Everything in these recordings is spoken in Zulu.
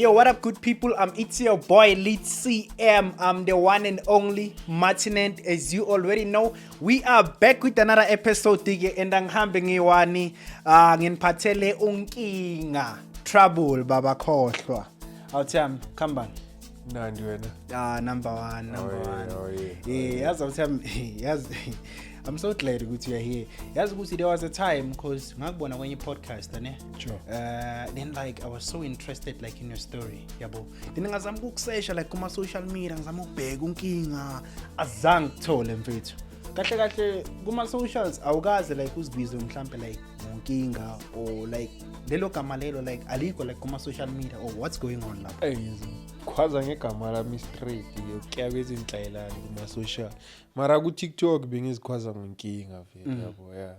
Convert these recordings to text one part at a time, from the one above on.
Yo, what up, good people? It's your boy, Lead CM. I'm the one and only Martinent. As you already know, we are back with another episode. And I'm having ngiwani nginiphathele unkinga trouble baba khohlwa. Awuthami, come on. Nandi wena. Number one. Yeah. Yazi I'm so glad that you're here. Yazi there was a time because ngakubona kwenye podcast ne. Sure. Then like I was so interested like in your story, yabo. Then ngazama ukusearch like kuma social media, ngazama ukubheka unkinga azange kuthole mfethu. Kahle kuma socials awukaze like uzibize mhlambe like unkinga or like lelo gama lelo like aliko like kuma social media or what's going on lapho. Khwaza ngegama lami straight yokukyabeza inhlayelana kuma social. Mara ku TikTok bengizikhwaza ngonkinga vele yabo yeah.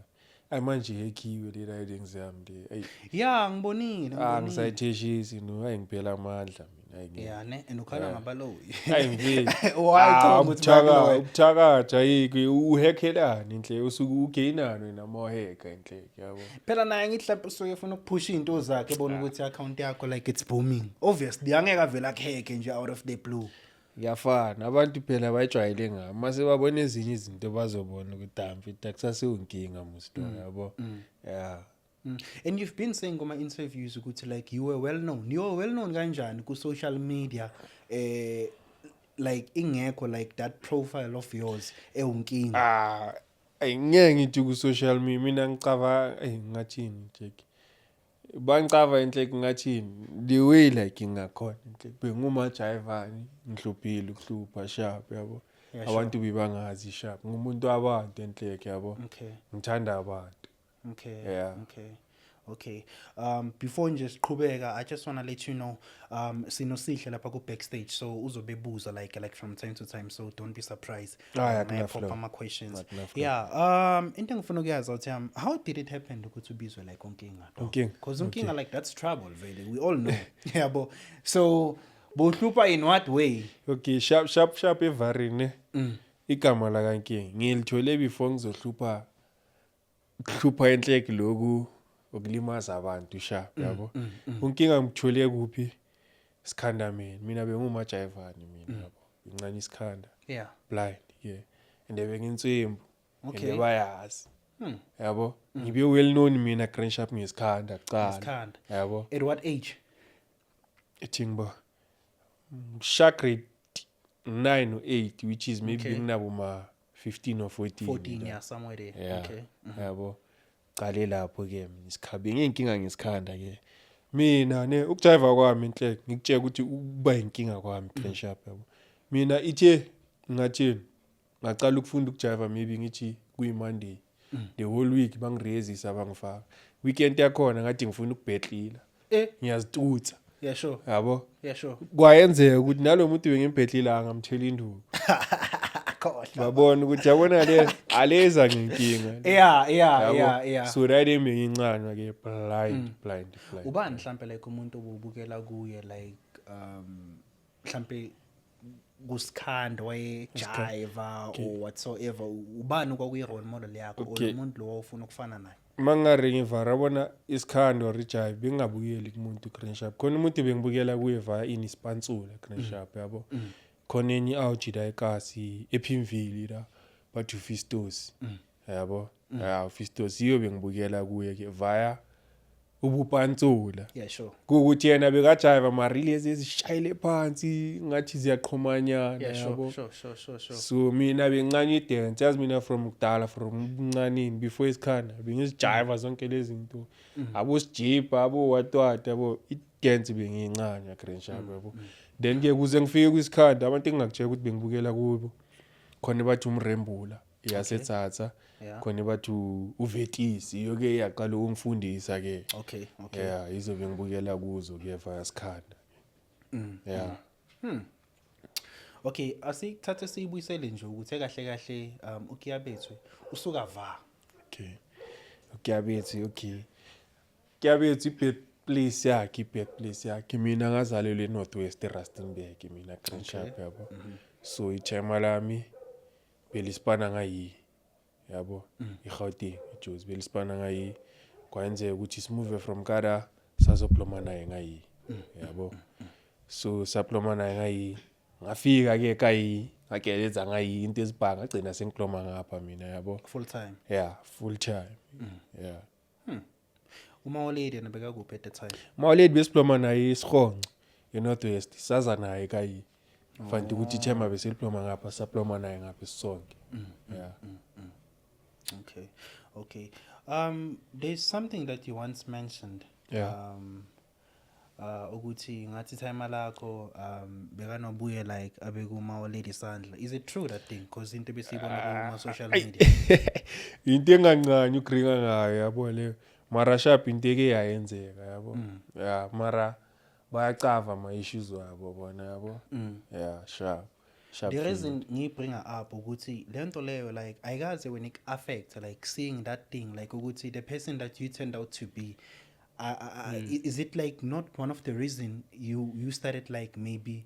Manje hekiwe le writing zami le. Yeah, ngibonile. Ngisayitheshisi no ayiphela amandla mina. Yeah ne and ukhala ngabalo. Ayimveli. Why ubuthakatha yiki uhekhelana inhle usuku ugainana wena moheka inhle yabo. Phela naye ngihlaphe usuke ufuna ukuphusha into zakhe ebona ukuthi account yakho like it's booming. Obviously angeke vela akuheke nje out of the blue. Yafana abantu phela bayijwayele ngami mase babona ezinye izinto bazobona ukuthi amfitha kusasewunkinga musto yabo. Yeah. And you've been saying kuma interviews ukuthi like you were well known kanjani ku social media like ingekho like that profile of yours ewunkinga. Ngeke ngithi ku social media mina ngicava ngathini check bangicava inhle ngathini the way like ngakhona inhle benguma jayivani ngihluphile ukuhlupha sharp yabo abantu bibangazi sharp ngumuntu wabantu enhle yabo ngithanda abantu. Okay. Before nje siqhubeka, I just want to let you know sinosihle lapha ku backstage so uzobebuza like from time to time so don't be surprised. Pop my questions. Yeah. Into engifuna ukuyazi uthi how did it happen ukuthi ubizwe like unkinga? Because unkinga like that's trouble really. We all know. Yeah, but so bohlupha in what way? Okay, sharp evarine. Igama la kankinga. Ngilithole before ngizohlupha enhleki lokhu okulimaza abantu sharp yabo. Unkinga ngithole kuphi? Sikhanda mina bengumajayivani mina yabo. Incane isikhanda. Yeah. Blind, yeah. And bengintswembu. Okay. Bayazi. Yabo. Ngibe well known mina Crenshaw ngesikhanda kuqala. Yabo. At what age? Ethingba. Grade 9 or 8 which is maybe nginabo ma 15 or 14. 14 yeah somewhere there. Yeah. Okay. Yabo. Qale lapho ke isikhabe ngenkinga ngesikhanda ke mina ne ukujiva kwami inhle ngikutshela ukuthi ukuba inkinga kwami Crenshaw yabo mina ithe ngathini ngaqala ukufunda ukujiva maybe ngithi kuyi Monday the whole week bangirezisa bangifaka weekend yakhona ngathi ngifuna ukubhetlila ngiyazitutsa. Yeah sure. Yabo. Yeah sure. Kwayenzeka ukuthi nalomuntu bengibhetlila ngamthela induku. Babona ukuthi yabona le aleza ngenkinga. Yeah. So right bengincanywa ke blind. Ubani mhlambe like umuntu obubukela kuye like mhlambe kusikhanda waye jive or whatsoever ubani kwakuyi role model yakho or umuntu lo ufuna ukufana naye? Mangari ngivara bona isikhanda or jive bengabukeli kumuntu Crenshaw. Khona umuntu bengibukela kuye via inispansula Crenshaw yabo. Khona enye awujida ekasi ephimvili la bathu Fistos yabo Fistos iyo bengibukela kuye ke via ubupantsula. Yeah sure. Ukuthi yena bekajive ama release ezishayile phansi ngathi ziyaqhumanyana yabo. Sure. So mina bengincane idance yazi mina from kudala from uncanini before isikhanda bengizijive zonke lezi zinto abo sijipa abo watwata yabo idance bengincane Crenshaw yabo. Then ke kuze ngifike kwisikhanda abantu engingakutshela ukuthi bengibukela kubo khona bathi umrembula iyasetsatsa khona bathi uvetisi yoke yaqala ukungifundisa ke. Okay. Yeah izobe ngibukela kuzo ke via sikhanda. Yeah. Okay, asikuthathe siyibuyisele nje ukuthi kahle ukiyabethwe usuka va. Okay. Ukiyabethu birthplace yakhe mina ngazalelwe eNorthwest Rustenburg mina Crenshaw yabo. So ichema lami belisipana ngayi yabo iGauteng iJozi belisipana ngayi kwenzeka ukuthi simove from Kara sazoploma naye ngayi yabo. so saploma naye ngafika ke kayi ngageleza ngayi into ezibhanga agcina sengikloma ngapha mina yabo full time. yeah full time yeah Uma-Lady nabeka kuphi at the time? Ma-Lady besiploma naye isikhonco eNorthwest saza naye kayi fanele ukuthi ichema bese diploma ngapha saploma naye ngapha isonke yeah okay there's something that you once mentioned Yeah. ukuthi ngathi time lakho bekanobuye like abe kuma-Lady sandla. Is it true that thing? Because into besiyibona kuma social media. into engancane ugringa ngayo yabo le mara sharp into eke yayenzeka yabo yeah mara bayacava ama issues wabo bona yabo yeah sharp The reason ngiyibringa up ukuthi lento leyo like ayikaze when it affect like seeing that thing like ukuthi the person that you turned out to be is it like not one of the reason you started like maybe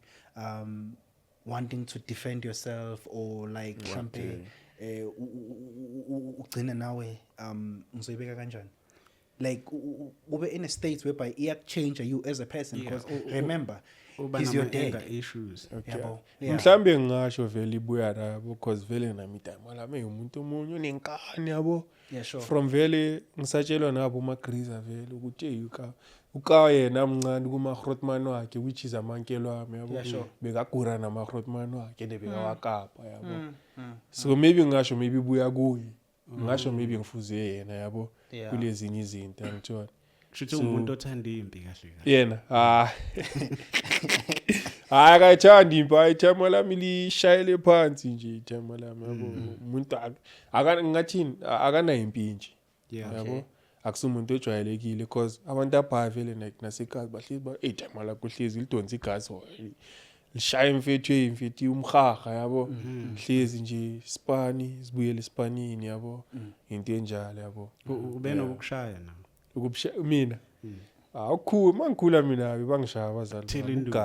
wanting to defend yourself or like mhlambe ugcina nawe ngizoyibeka kanjani like ube in a state whereby it change you as a person because remember is your dad issues yabo mhlambe ngisho vele ibuya labo because vele nami time lami umuntu omunye unenkani yabo yeah sure from vele ngisatshelwa nabo magriza vele ukuthi uka yena amncane kuma Grootman wakhe which is amankelo wami yabo Yeah, sure. bekagura nama Grootman wakhe nebeka wakapa yabo so maybe ngisho maybe ibuya kuye ngisho maybe ngifuze yena yabo Yeah. kulezinye izinto angitshona kusho umuntu othanda impi kahle yena akathandi impi ithema lami lishayele phansi nje ithema lami yabo umuntu ngathini akana impi nje yeah yabo akusumuntu ojwayelekile because abantu abha vele like nasekazi bahlezi ba ithema la kuhlezi lidonsa igazi lishaya imfethi umhaga yabo hlezi nje Spani sibuyele Spanini yabo into enjalo yabo ubenokushaya na ukushaya mina akukhulu mangikhula mina bangishaya abazali Thilinduku.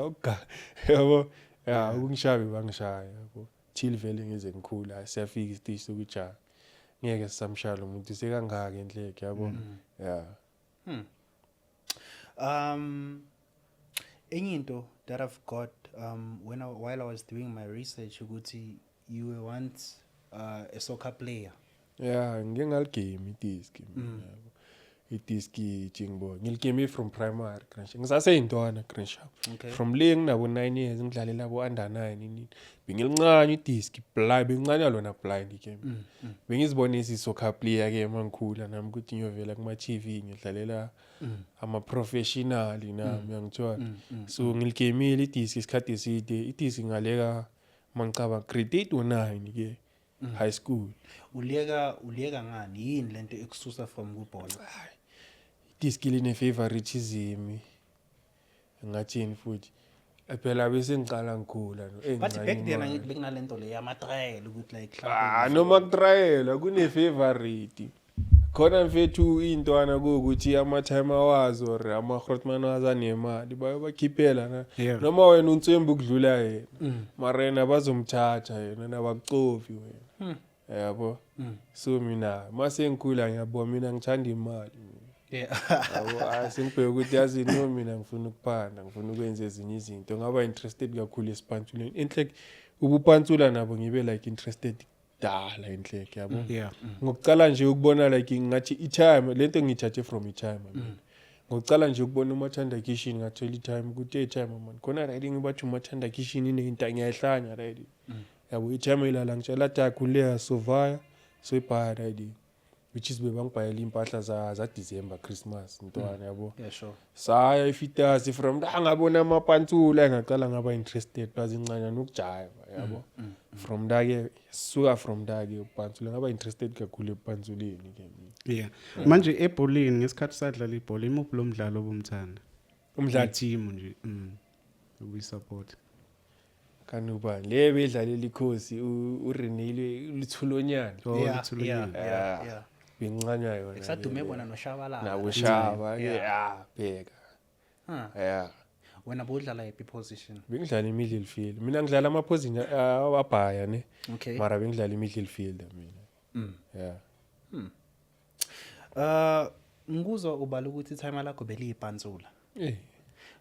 ugaga yabo ukungishaya bangishaya yabo till vele ngize ngikhula siyafika istage sokutsha ngeke sisamshaya umuntu sekangaka enhleke yabo yeah enye into that I've got while I was doing my research ukuthi you were once a soccer player. yeah ngingaligame idiski mina yabo idiski jingbo ngiligame from primary crash ngisaseyintwana crash Okay. from le nginabo 9 years ngidlalela bo under 9 nini bengilincane idiski blind bengincane lona blind game bengizibona isoccer player ke mangikhula nami ukuthi ngiyovela kuma TV ngidlalela ama professional nami ngithola so ngiligamile idiski isikhathi eside idiski ngaleka mangicaba grade 8 or 9 ke high school uliyeka ngani yini lento ekususa from kubhola? idiski line favoritism ngathini futhi phela bese ngiqala ngikhula But back then angithi bekunalento le yama trial ukuthi like noma kutrial kune favorite khona mfethu intwana ukuthi ama time wazo or ama Grootman wazanemali bayobakhiphela na Yeah. noma wena untsembu kudlula yena mara yena bazomthatha yena nabakucofi wena yabo so mina mase ngikhula ngiyabona mina ngithanda imali yabo sengibheka ukuthi yazi no mina ngifuna ukuphanda ngifuna ukwenza ezinye izinto ngaba interested kakhulu esipantsuleni enhleke ubupantsula nabo ngibe like interested dala enhleke yabo yeah ngokucala nje ukubona like ngathi i-time lento ngithathe from i-time ngokucala nje ukubona uMathanda Kitchen ngathola i-time ukuthi i-time man khona riding bathi uMathanda Kitchen inento ngiyayihlanya riding yabo i-time ilala ngitshela takhulea sovaya so ibhaya riding which is bebangibhayela impahla za December Christmas ntwana yabo yeah sure saya ifitasi from la ngabona amapantsula ngaqala ngaba interested bazincane nokujiva yabo from da ke suka from da ke upantsula ngaba interested kakhulu epantsuleni ke yeah manje ebholini ngesikhathi sadlala ibhola imuphi lo mdlalo obumthanda umdlali team nje ubuyisupport kanuba le bedlalela ikhosi uRenile Luthulonyana yeah bengincanywa yona kusadume bona noShabalala nawo shaba bheka yeah wena bodlala yiphi position? bengidlala i-midfield mina ngidlala ama-position abhaya ne Okay. mara bengidlala i-midfield mina yeah Ngikuzwa ubala ukuthi time lakho beliyipantsula.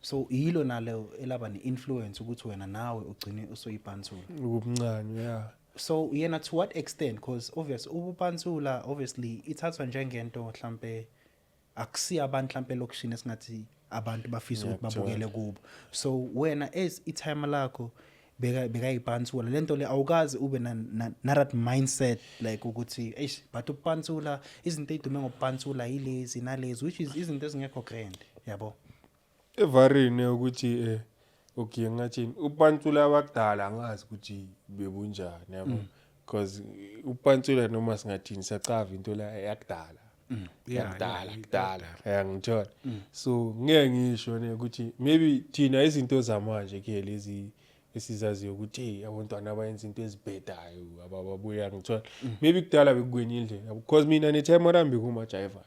so yilo nalo elaba ne-influence ukuthi wena nawe ugcine usoyipantsula ubumncane yeah. So yena to what extent, because ubupantsula obviously ithathwa njengento mhlambe akusiya abantu mhlambe lokishini esingathi abantu bafisa ukuthi babukele kubo. So wena as itime lakho bekayipantsula lento le awukazi ube na that mindset like ukuthi eish but upantsula izinto ezidume ngopantsula yilezi nalezi which is izinto ezingekho grand yabo evarine ukuthi okay ngathi upantsula abakudala angazi ukuthi bebunjani yabo because upantsula noma singathini siyacava into la yakudala yakudala ngithola so ngeke ngisho ne ukuthi maybe thina izinto zamanje ke lezi esizaziyo ukuthi hey abantwana abayenza into ezibhedayo ababuya ngithola maybe kudala bekukwenye indlela because mina nethema lambi kuma jive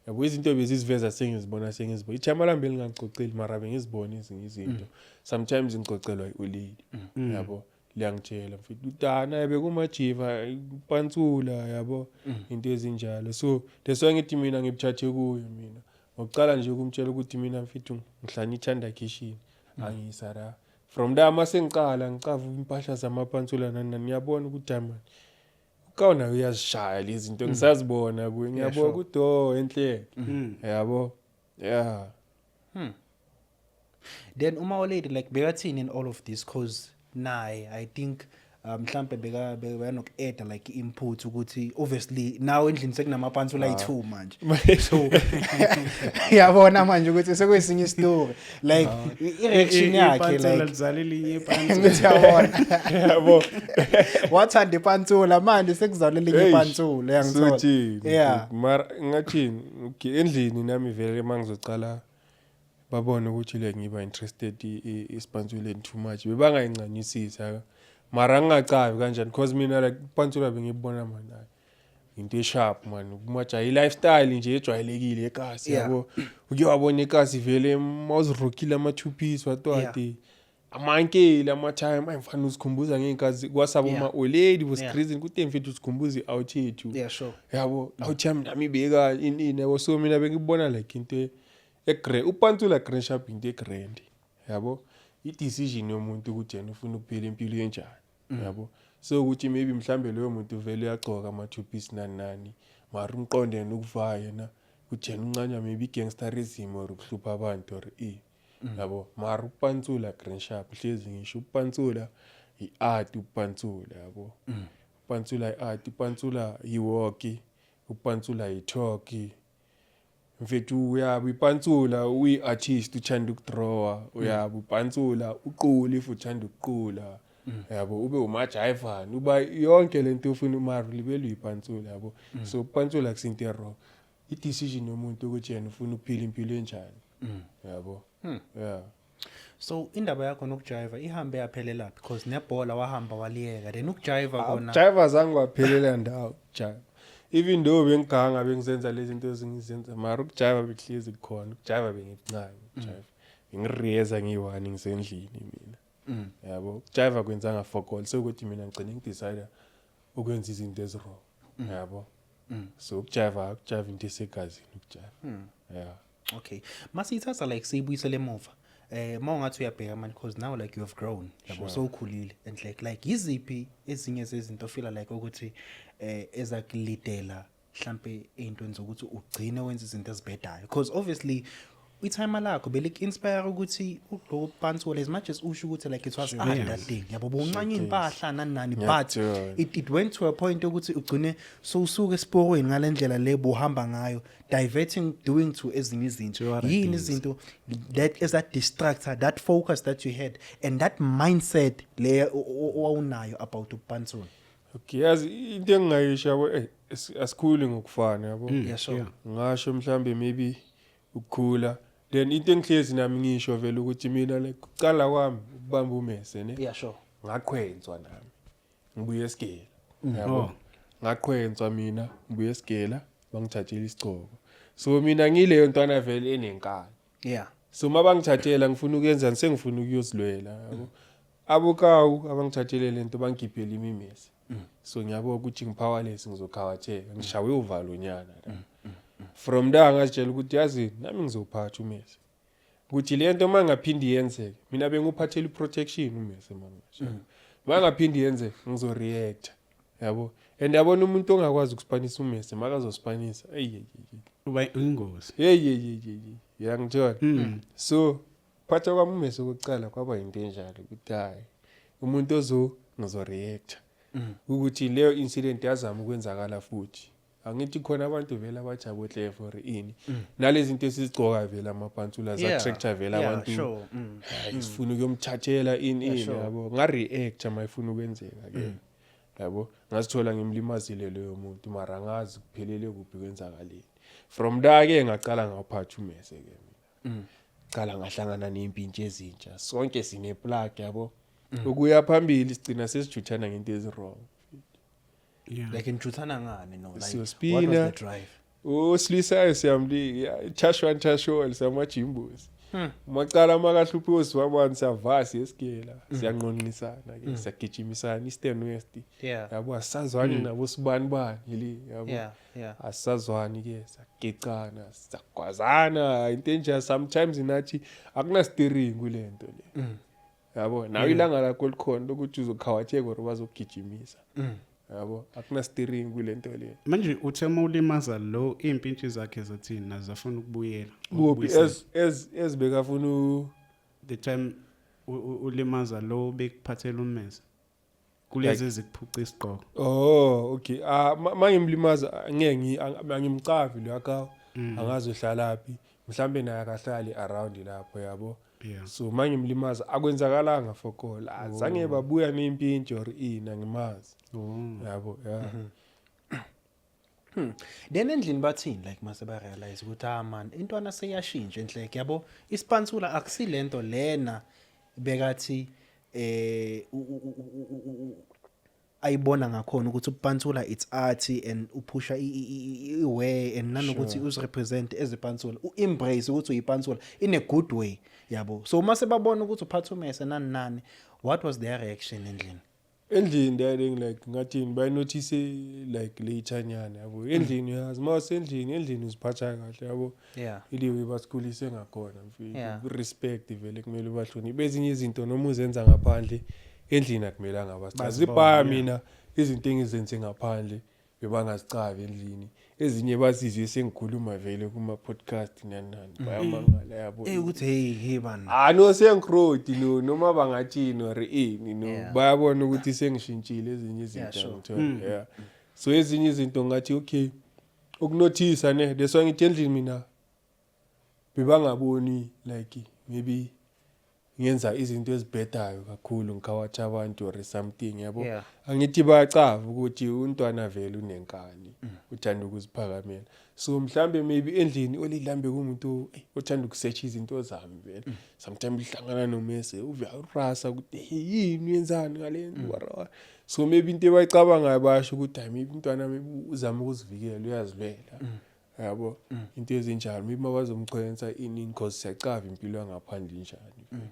yabo izinto beziziveza sengizibona ithema lambi lingacoceli mara bengizibona izinto sometimes ngicocelwa ulady yabo liyangitshela mfethu utana bekuma jiva pantsula yabo into ezinjalo so leso ngithi mina ngibuthathe kuyo mina ngokuqala nje ukumtshela ukuthi mina mfethu ngihlanya ithanda kitchen angisara from da masengicala ngicava impahla zamapantsula nani yabona ukuthi man ukawona uyazishaya lezi zinto ngisazibona kuye ngiyabona ukuthi enhle yabo yeah then uma lady like bekathini in all of this cause naye I think mhlambe beka noku-add like input ukuthi obviously now endlini sekunamapantsula ayi2 manje so yabona manje ukuthi sekwesinye story like i-reaction yakhe like lizalile ipantsula ngithi yabona yabo wathanda ipantsula manje sekuzalele ipantsula yangithola yeah mara ngathini okay endlini nami vele mangizocala babona ukuthi le ngiba interested isipantsuleni too much bebangayincanisisa mara ngingacabi kanjani because mina like ipantsula bengibona manje into esharp man kumaja i-lifestyle nje ejwayelekile ekasi yabo ukuyabona ekasi vele mawuzirokile ama-2 piece watwati amankeli ama-time ayimfana uzikhumbuza ngey'nkazi kwasaba uma-oledi bosikrizini kuthi mfethu uzikhumbuza i-out yethu yabo out yami nami ibeka ini yabo so mina bengibona like into upantsula green sharp into egrand yabo i-decision yomuntu ukuthi yena ufuna ukuphila impilo enjani yabo so ukuthi maybe mhlambe leyo muntu vele uyagcoka ama-2 piece nani mara umqonde nokuvaya yena ukuthi yena uncane maybe gangsterism or ukuhlupha abantu or yabo mara upantsula green sharp hlezi ngisho upantsula i-art upantsula yabo upantsula i-art upantsula i-walkie upantsula i-talk mfethu uyaba ipantsula uyi-artist uthanda ukudrawa uyaba upantsula uqula if uthanda ukuqula yabo ube umajayivani uba yonke lento ufuna umaru libele uyipantsula yabo so upantsula kusinto wrong i-decision yomuntu ukuthi yena ufuna ukuphila impilo enjani yabo yeah so indaba yakho nokujiva ihambe yaphelela because nebhola wahamba waliyeka then ukujiva kona jiva zange waphelela ndawo jiva even though bengiganga bengizenza lezi zinto ezingizenza mara ukujiva bekuhlezi kukhona ukujiva bengincane ukujiva ngiriyeza ngiyi1 ngisendlini mina yabo ukujiva kwenzanga for goal sokuthi mina ngicine ngidecide ukwenza izinto ezirong yabo so ukujiva into esegazini ukujiva yeah okay masithatha like siyibuyisele emuva mawungathi uyabheka manje because now like you have grown yabo so ukhulile and like yiziphi ezinye zezinto feel like ukuthi ezakulidela mhlambe ezintweni zokuthi ugcine wenza izinto ezibhedayo because obviously itime lakho belik-inspire ukuthi upantsula as much as usho ukuthi like it was that thing yabo boncane impahla nani but it went to a point ukuthi ugcine so usuke esiporweni ngalendlela lebo uhamba ngayo diverting doing to ezinye izinto yini izinto that is that distractor that focus that you had and that mindset le owunayo about upantsula okay yazi into engingayisho yabo asikhuli ngokufana yabo ngasho mhlambe maybe ukukhula then into engihlezi nami ngisho vele ukuthi mina like uqala kwami ukubamba umese ne yeah sure ngaqhwenzwa nami ngibuye esigela yabo ngaqhwenzwa mina ngibuye esigela bangithathela isicoko so mina ngileyo ntwana vele enenkani yeah so mabangithathela ngifuna ukuyenza sengifuna ukuyozilwela yabo abukawu abangithathele lento bangigiphela imimese so ngiyabona ukuthi ngipowerless ngizokhawatheka ngishawe uvalo nyana from da ngazitshela ukuthi yazi nami ngizophatha umese ukuthi le nto mangaphindi yenzeke mina benguphathela iprotection umese manje mangaphindi yenzeke ngizoreact yabo and yabona umuntu ongakwazi ukuspanisa umese makazospanisa uba ingozi yangithola so phatha kwami umese kokucala kwaba into enjalo ukuthi hayi umuntu ngizoreact ukuthi leyo incident yazama ukwenzakala futhi angithi khona abantu vele abajabule for ini nalezi zinto esizigcoka vele amapantsula za tractor vele abantu sifuna ukuyomthathela ini yabo ngareact mayifuna ukwenzeka ke yabo ngasithola ngimlimazile leyo muntu mara ngazi kuphelele kuphi kwenzakaleni from da ke ngaqala ngaphatha umese ke mina qala ngahlangana nempintshi ezintsha sonke sine plug yabo ukuya phambili sigcina sesijuthana ngento ezirong like injuthana ngani no like so what spina was the drive silisayo siyamli chashwa samajimbosi maqala makahluphi osiwabani siyavasi esikela siyanqonisana ke siyagijimisana eastern west yabo asazwani nabo sibani bani yili yabo asazwani ke sagecana sagwazana into enje sometimes inathi akuna steering kulento le yabo nawe ilanga lakho likhona lokuthi uzokhawathe gore bazogijimisa yabo akuna steering kulento le manje uthema ulimaza lo impintshi zakhe zathini nazafuna ukubuyela kuphi as bekafuna the time ulimaza lo bekuphathela ummese kulezi ezikuphuca isiqoko okay mangimlimaza ngeke angimcavi lo aka angazohlalaphi mhlambe naye akahlali around lapho yabo so mangimlimaza akwenzakalanga fokola azange babuya neimpintshi or ina ngimazi yabo then endlini bathini like mase ba realize ukuthi man intwana seyashintsha enhleke yabo ispansula akusilento lena bekathi ayibona ngakhona ukuthi upansula it's arty and upusha iway and nanokuthi uzirepresent as ipansula uembrace ukuthi uyipansula in a good way yabo so mase babona ukuthi uphatha umese nani what was their reaction endlini they like ngathini bay notice like later nyana yabo endlini yazi mase endlini uziphatha kahle yabo iliwe basikhulise ngakhona respect vele kumele bahloniphe bezinye izinto noma uzenza ngaphandle endlini akumelanga abasichaza mina izinto engizenze ngaphandle bebangazicavi endlini ezinye basizwe sengikhuluma vele kuma podcast nani bayamangala yabo ukuthi hey bani no sengikrodi no noma bangathini or ini no bayabona ukuthi sengishintshile ezinye izinto so ezinye izinto ngathi okay ukunothisa ne that's why ngithi endlini mina bebangaboni like maybe ngenza izinto ezibhedayo kakhulu ngikhawathi abantu or something yabo angithi bayacava ukuthi untwana vele unenkani uthanda ukuziphakamela so mhlambe maybe endlini olilambe kumuntu othanda ukusearch izinto zami vele sometimes lihlangana nomese uvuyarasa ukuthi yini uyenzani ngalento so maybe into ebayicabanga basho ukuthi maybe untwana maybe uzama ukuzivikela uyazivela yabo into ezinjalo maybe mabazomchwenza ini because siyacava impilo yangaphandle njani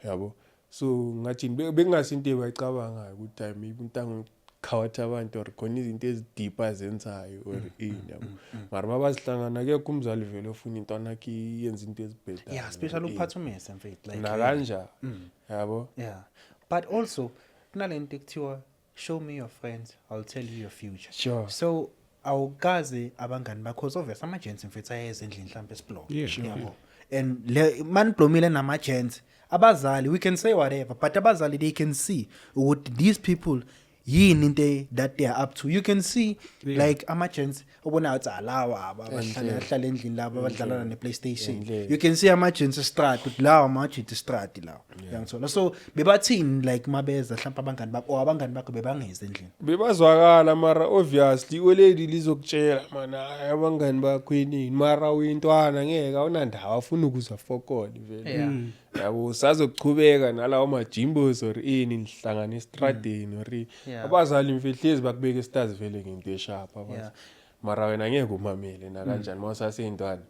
yabo so ngathi bengasinto ebayicabangayo ukuthi maybe untanga khawatha abantu or khona izinto ezideep azenzayo or ini yabo mara mabazihlangana ke kumzali vele ofuna intwana yakhe yenza into ezibhedayo especially uphatha umese mfethu like nakanja yabo but also kunalento ekuthiwa show me your friends I'll tell you your future sure so awukaze abangani bakho obviously ama-gents mfethu ayeza endlini mhlawumbe esiblock yabo and manblomile nama-gents abazali we can say whatever but abazali they can see ukuthi these people yini into that they are up to you can see like ama-gents ubona ukuthi alawa abahlala endlini labo abadlalana ne-PlayStation you can see ama-gents estrat ukuthi lawa ama-gents estrat lawo yangithola so bebathini like mabeza mhlawumbe abangani bakho abangani bakho bebangeza endlini bebazwakala mara obviously oledi lizokutshela mana abangani bakho yini mara uyintwana ngeke awunandawo afuna ukuzwa fokoli vele yabo usazokuchubeka nalawo majimbos or ini nihlangana estradeni or abazali mfehlezi bakubeka estars vele ngento eshapa abazi mara wena ngeke umamele na kanjani mawusaseyintwana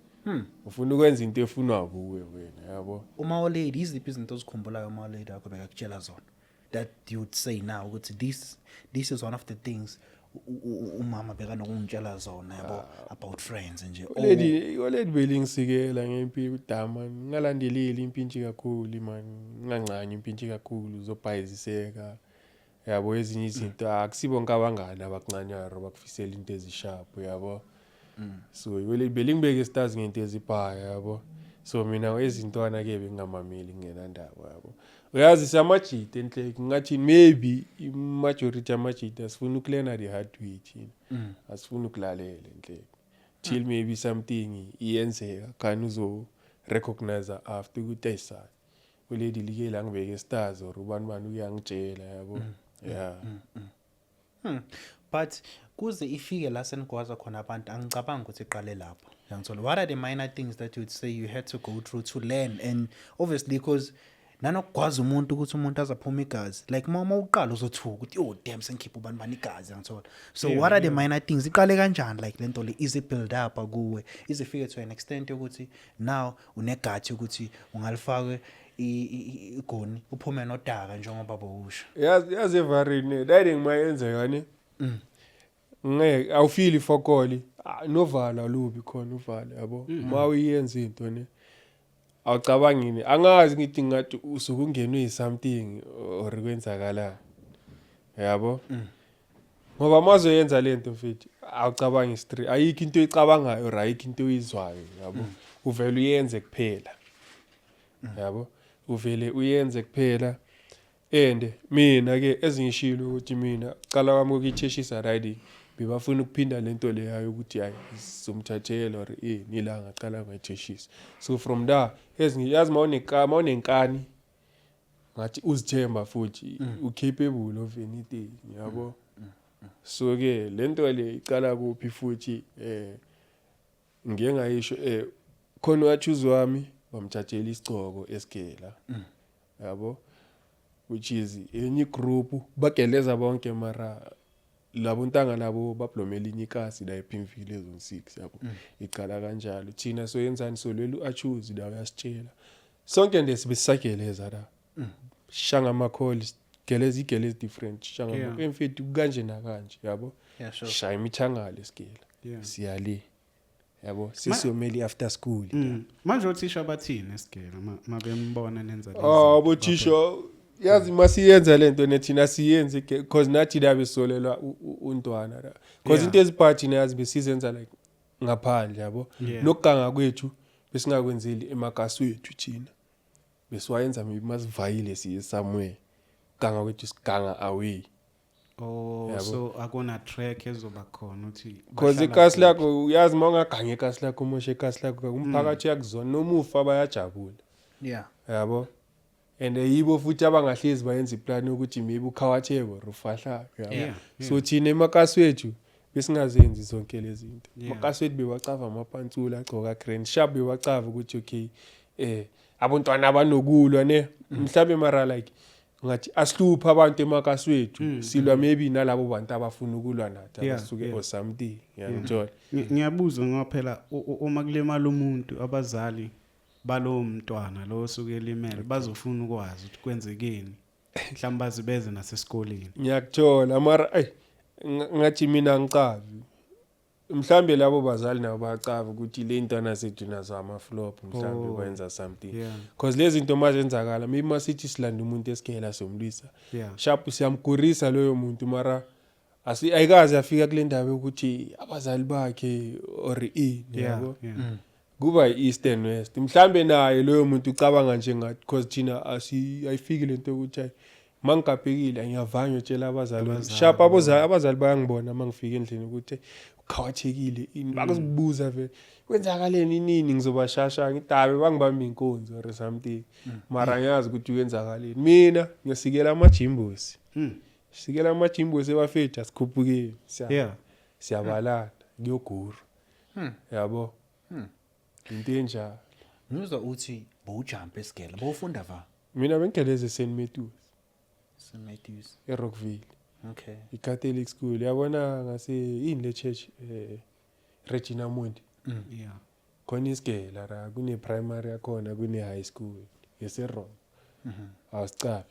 ufuna ukwenza into efunwa kuwe wena yabo uma-oledi iziphi izinto ozikhumbulayo uma-oledi akho bekakutshela zona that you would say now ukuthi this is one of the things umama bekanokumtshela zona yabo about friends nje. Oledi belingisikela ngempilo udama ngalandeleli impintshi kakhulu man nganqanya impintshi kakhulu uzobhayiziseka yabo ezinye izinto akusibonke abangani abakuncanyaro bakufisela into ezisharp yabo. So oledi belingibeke stars ngento ezibhaya yabo. So mina ezintwana ke bengamameli ngenandaba yabo. Uyazi samajita enhle ngathi maybe majority amajita asifuna ukulena the hard way thina. Asifuna ukulalela enhle. Till maybe something iyenzeka kan uzo recognize after ukuthi ayisana. Oledi like la ngibeke stars or ubani uyangitshela yabo. Yeah. But kuze ifike la senigwaza khona abantu angicabanga ukuthi iqale lapho. Yangithola. What are the minor things that you would say you had to go through to learn? And obviously because nanokugwaza umuntu ukuthi umuntu azaphuma igazi, like mama uqala uzothuka ukuthi oh damn sengikhipha ubani igazi ngithola. So what are the minor things? Iqale kanjani like lento le is it build up akuwe? Is it figure to an extent ukuthi now unegathi ukuthi ungalifaka igoni uphume nodaka njengoba bawusho. Yazi evarini dade ngimayenza yani. Ngeke awufili fokoli novala lubi khona uvala yabo. Uma uyenza into ne awucabangini angazi ngithi ngathi usuku ungenwe something or kwenzakala yabo. Ngoba mazoyenza lento mfethu awucabangi straight ayikho into oyicabangayo or ayikho into oyizwayo yabo. Uvela uyenze kuphela yabo. Uvele uyenze kuphela and mina ke ezingishilo ukuthi mina cala kwami ukuyitheshisa riding bebafuna ukuphinda lento le yayo ukuthi hayi sizomthathela or nilanga cala ngayitheshisa. So from there ezingiyazi mawunenkani ngathi uzithemba futhi ucapable of anything yabo. So ke lento le icala kuphi futhi ngeke ngayisho khona wachoose wami bamthathela isigcoko esigela yabo, which is enye group bageleza bonke mara labo ntanga labo bablomela inye ikasi la ePimville ezone 6 yabo. Icala kanjalo thina so yenzani so lelu achoose la uyasitshela sonke nje sibesageleza la shanga ama calls geleza igeleza different shanga emfethi kanje nakanje yabo. Shaya imithangala esigela siyali yabo sisiyomeli after school. Manje othisha abathini esigela mabembona nenza lezi. Bothisha yazi masiyenza lento nethina siyenze because nathi la besolelwa untwana la because into eziphathi nayazi besizenza like ngaphandle yabo. Nokuganga kwethu besingakwenzeli emakasi wethu thina besiwayenza masivayile siye somewhere ganga kwethu siganga away. So akona track ezoba khona uthi because ikasi lakho uyazi mawungaganga ikasi lakho umoshe ikasi lakho umphakathi yakuzona nomufa bayajabula yabo. And yibo futhi abangahlezi bayenza iplan ukuthi maybe ukhawathebo rufahla yabo. So thina emakasi wethu besingazenzi zonke lezi zinto. Makasi wethu bewacava amapantsula agcoka grand sharp bewacava ukuthi okay abontwana abanokulwa ne mhlambe mara like ngathi asihlupha abantu emakasi wethu silwa maybe nalabo bantu abafuna ukulwa nathi abasuke or something ngiyangithola. Ngiyabuza ngaphela uma kulemala umuntu abazali balo mntwana lo osuke elimele bazofuna ukwazi ukuthi kwenzekeni mhlawumbe bazibeze nasesikoleni. Ngiyakuthola mara ngathi mina ngicavi mhlambe labo bazali nabo bayacava ukuthi le ntwana sethu nazo ama flop mhlambe kwenza something because lezi zinto mazenzakala maybe masithi silanda umuntu esigela somlwisa sharp siyamgurisa loyo muntu mara ayikazi afika kule ndaba ukuthi abazali bakhe or yabo. Kuba east and west mhlambe naye loyo muntu ucabanga nje ngathi because thina ayifiki lento ukuthi mangikabhekile ngiyavanywa tshela abazali sharp abazali bayangibona mangifika endlini ukuthi ukhawathekile bakuzibuza vele kwenzakaleni nini ngizobashasha ngidabe bangibamba inkonzo or something mara ngiyazi ukuthi kwenzakaleni. Mina ngiyasikela amajimbosi sikela amajimbosi ebafethu asikhuphukile siyabalana ngiyoguru yabo. Into enjalo ngizwa uthi bowujump esigela bowufunda va. Mina bengigeleze St Matthews eRockville. Okay. I-Catholic school yabona ngase le church Regina Mundi. Khona isigela la kune primary yakhona kune high school yeseRock. Awusicavi.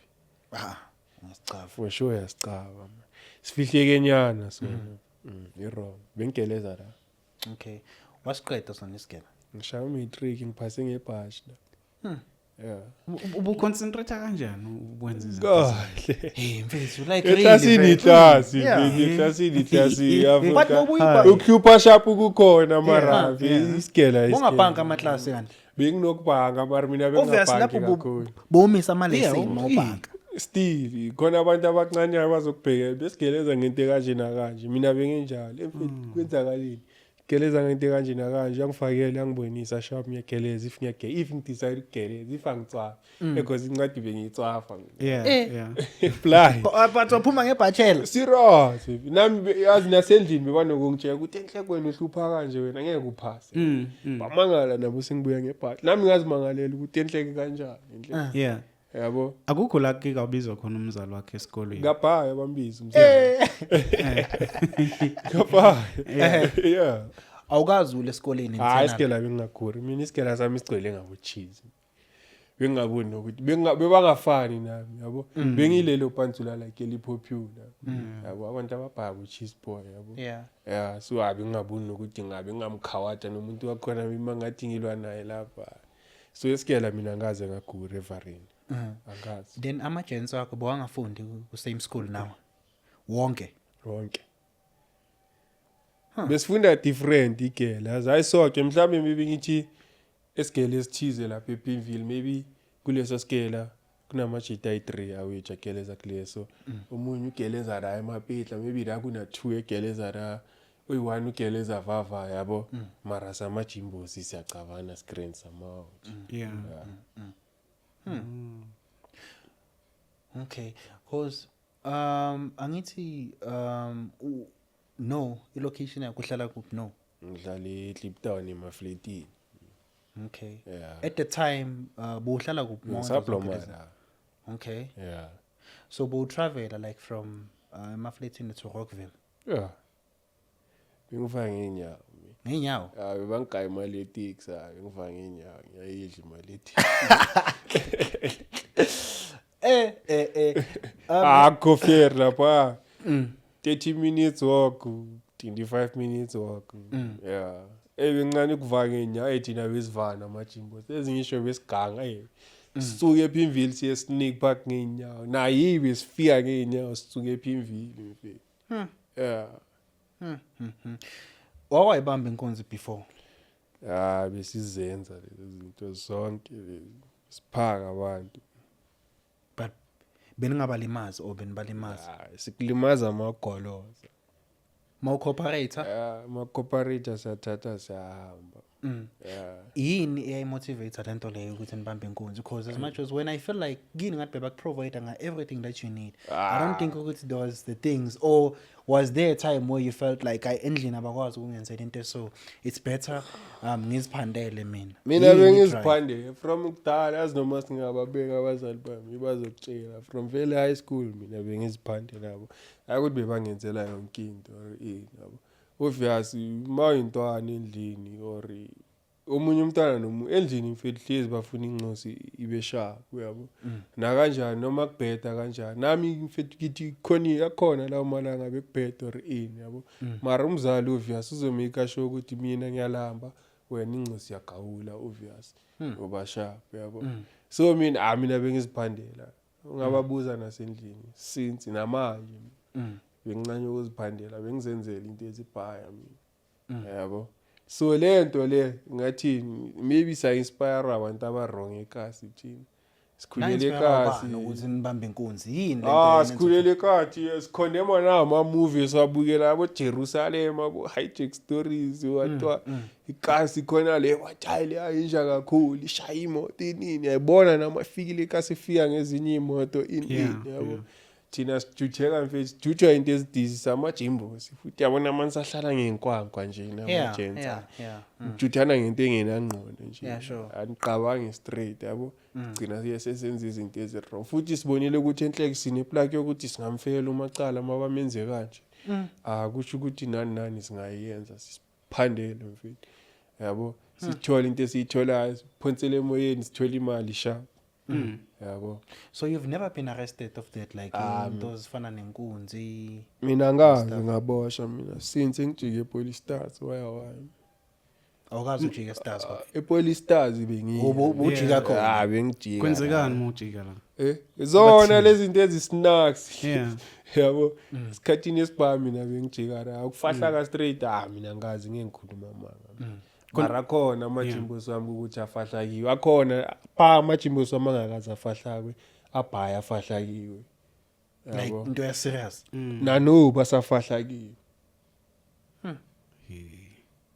Ngasicavi for sure yasicava. sifihleke nyana so wrong bengeleza la Okay, wasiqeda sona isigela. ngishaya matric ngiphase ngebhashi la yeah ubuconcentrate kanjani ukwenza izinto kahle Hey mfethu, like eklasini iklasi Yeah. eklasini But yavuka ukhupha sharp kukhona mara isigela ungabhanka amaklasi kanti. benginokubhanga mara mina Obviously bengabhanki lapho kakhulu bomisa amalesini mawubhanka. Steve khona abantu abancane abazokubhekela besigeleza ngento kanje nakanje mina benginjalo emfethu kwenzakalini geleza ngento kanje nakanje angifakele angibonisa sharp ngiyageleza if ngidecide ukugeleza if angicwafa because incwadi bengiyicwafa yeah fly But waphuma ngebhatshela. serious nami yazi nasendlini bebanokungitshela ukuthi enhlekweni uhlupha kanje wena ngeke uphase bamangala nabo sengibuya ngebhathi nami ngazimangalela ukuthi enhleke kanjani enhleke yeah yabo akukho la ke kabizwa khona umzali wakhe esikolweni ngabhaya bambiza umzali ngabhaya yeah Awukazi esikoleni hayi isikela bengingakhuri mina isikela sami sigcwele ngabo cheese bengingaboni nokuthi bebangafani nami yabo bengilelo pantsula like elipopular yabo abantu ababhaya ku cheese boy yabo yeah so abi ngingaboni nokuthi ngabe ngamkhawata nomuntu wakhona mina ngathi ngilwa naye lapha so isikela mina ngaze ngagura everini angazi Then ama-gents wakho bowangafundi ku same school nawe wonke besifunda different igela azayisoke mhlawumbe maybe ngithi esigele esithize lapha ePimville maybe kuleso skela kunamajita ayi3 aweja geleza kuleso omunye ugeleza la emapitla maybe la kuna 2 egeleza la oyi1 ugeleza vava yabo mara samajimbosi siyacabana screen sama yeah Okay, cause angithi no ilocation yakho uhlala kuphi no. ngihlala eKliptown emafletini Okay. Yeah. At the time bowuhlala kuphi ngisaplomara Okay. yeah So bow travel like from emafletini to Rockville. yeah bengifaka ngenyawo Ngenyawo. bebangigaya imali yetix ngifaka ngenyawo ngiyayidla imali yetix akho fair lapha 30 minutes walk 25 minutes walk yeah ebencane kuvaka ngenyawo ethina besivana amajimbo sezingisho besiganga sisuke ePimville siye sneak park ngenyawo nayibe sifika ngenyawo sisuke ePimville mfethu yeah Wawayibamba inkonzo before. Besizenza lezi zinto zonke siphaka abantu But beningabalimazi or benibalimazi. sikulimaza amagoloza Mawucooperator. ama-cooperator siyathatha siyahamba Yini eyayimotivate lento leyo ukuthi nibambe inkonzo because as much as when I feel like gini ngathi bebakuprovide everything that you need. I don't think ukuthi there was the things or was there a time where you felt like endlini abakwazi ukungenzela into so it's better ngiziphandele mina bengiziphandele from kudala yazi noma singababeka abazali bami bazokutshela from very high school mina bengiziphandele nabo akuthi bebangenzela yonke into yabo obvious mawuyintwana endlini or omunye umntwana endlini mfethu hlezi bafuna inxosi ibe sharp uyabo na kanjani noma kubheda kanjani nami mfethu kithi khoni yakhona la malanga bekubheda or yabo mara umzali obvious uzomeka sure ukuthi mina ngiyalamba wena inxosi yagawula obvious ngoba sharp uyabo so mina bengiziphandela ungababuza nasendlini since namanje bengincane ukuziphandela bengizenzela into ezibhaya mina yabo so lento le ngathi maybe sa inspire abantu abarong ekasi thina sikhulele ekasi ukuthi nibambe inkonzi yini lento sikhulele ekati sikhondema na ama movies wabukela abo Jerusalem abo hijack stories watwa ikasi khona le wathayile ayinja kakhulu ishaya imoto inini yayibona namafikile ekasi fika ngezinye imoto inini yabo thina sijutheka mfethu jujwa into ezidizisa amajimbo futhi yabona amanzi ahlala ngenkwankwa nje namagents juthana ngento engenangqondo nje aniqabangi straight yabo gcina siyesenza izinto ezirong futhi sibonile ukuthi enhleke sine plug yokuthi singamfela umacala mabamenze kanje kusho ukuthi nani singayenza siphandele mfethu yabo sithola into esiyitholayo siphonsele emoyeni sithola imali sharp yabo. So you've never been arrested of that, like those fana nenkunzi? Mina ngazi ngaboshwa mina since ngijike police stars why. Awukazi ujika stars kwa. Police stars bengi. Ujika khona. Bengijika. Kwenzekani uma ujika la? Zona lezi zinto snacks. Yeah. Yabo. Isikhathini esibha mina bengijika la. Ukufahla ka straight mina ngazi ngikhuluma manga. Mara khona amajimbosi wami ukuthi afahla kiwe. Akhona pha amajimbosi wami angakaza afahlakwe. Abhaya afahla kiwe. Like into ya serious. Nano basafahla kiwe.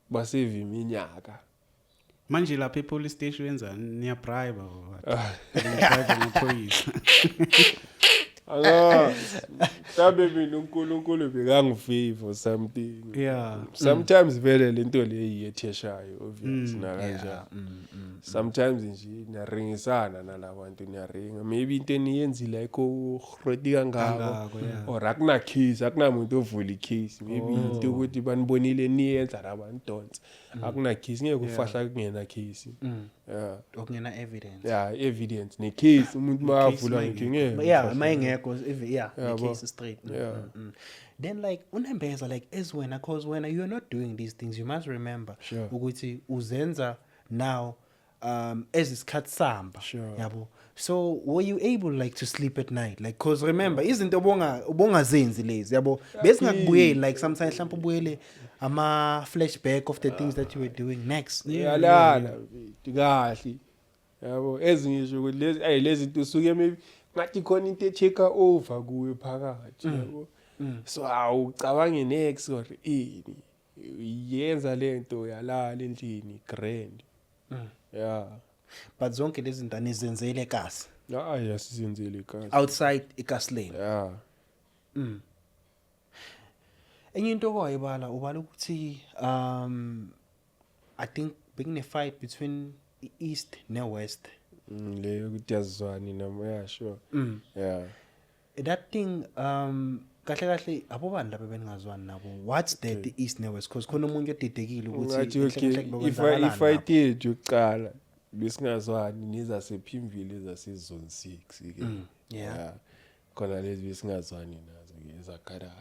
Baseve iminyaka. Manje lapha police station yenza niya bribe or what? Bribe ngaphoyisa. Sabe mina uNkulunkulu bekangifavor something. Yeah. Sometimes vele lento le yetheshayo obvious na kanjalo. Sometimes nje naringisana nalabantu niyaringa. Maybe into eniyenzile ayikho roti kangako or akuna case, akunamuntu ovula icase. Maybe into ukuthi banibonile niyenza labantons. Akuna case ngeke ufahla kungena case. Yeah. Okungena evidence. Yeah, evidence ne case umuntu mawavula inkinga. Yeah, mayengekho the case is straight. Then like unembeza like as wena, cause when you're not doing these things you must remember ukuthi uzenza now as isikhathi samba yabo. So were you able like to sleep at night, like cause remember izinto ubongazenzi lezi yabo besingakubuyeli like sometimes mhlawumbe ubuyele ama flashback of the things that you were doing next. Yalala kahle yabo ezinye nje ukuthi lezi zinto usuke maybe ngathi khona into echecka over kuwe phakathi yabo. So awucabange next or ini yenza lento yalala endlini grand. Yeah. But zonke lezi zinto anizenzele kasi. Yasizenzele kasi. Outside eKaslane. Yeah. Enye into kwayibala ubala ukuthi I think bekune fight between East ne West. Leyo ukuthi yazwani nami yeah sure. Yeah. That thing kahle abobani laba beningazwani nabo. What's the East ne West, because khona umuntu odidekile ukuthi if I did uqala besingazwani nezasepimvile zasezone 6 ke. Yeah. Khona lezi besingazwani nazo ke ezakhala.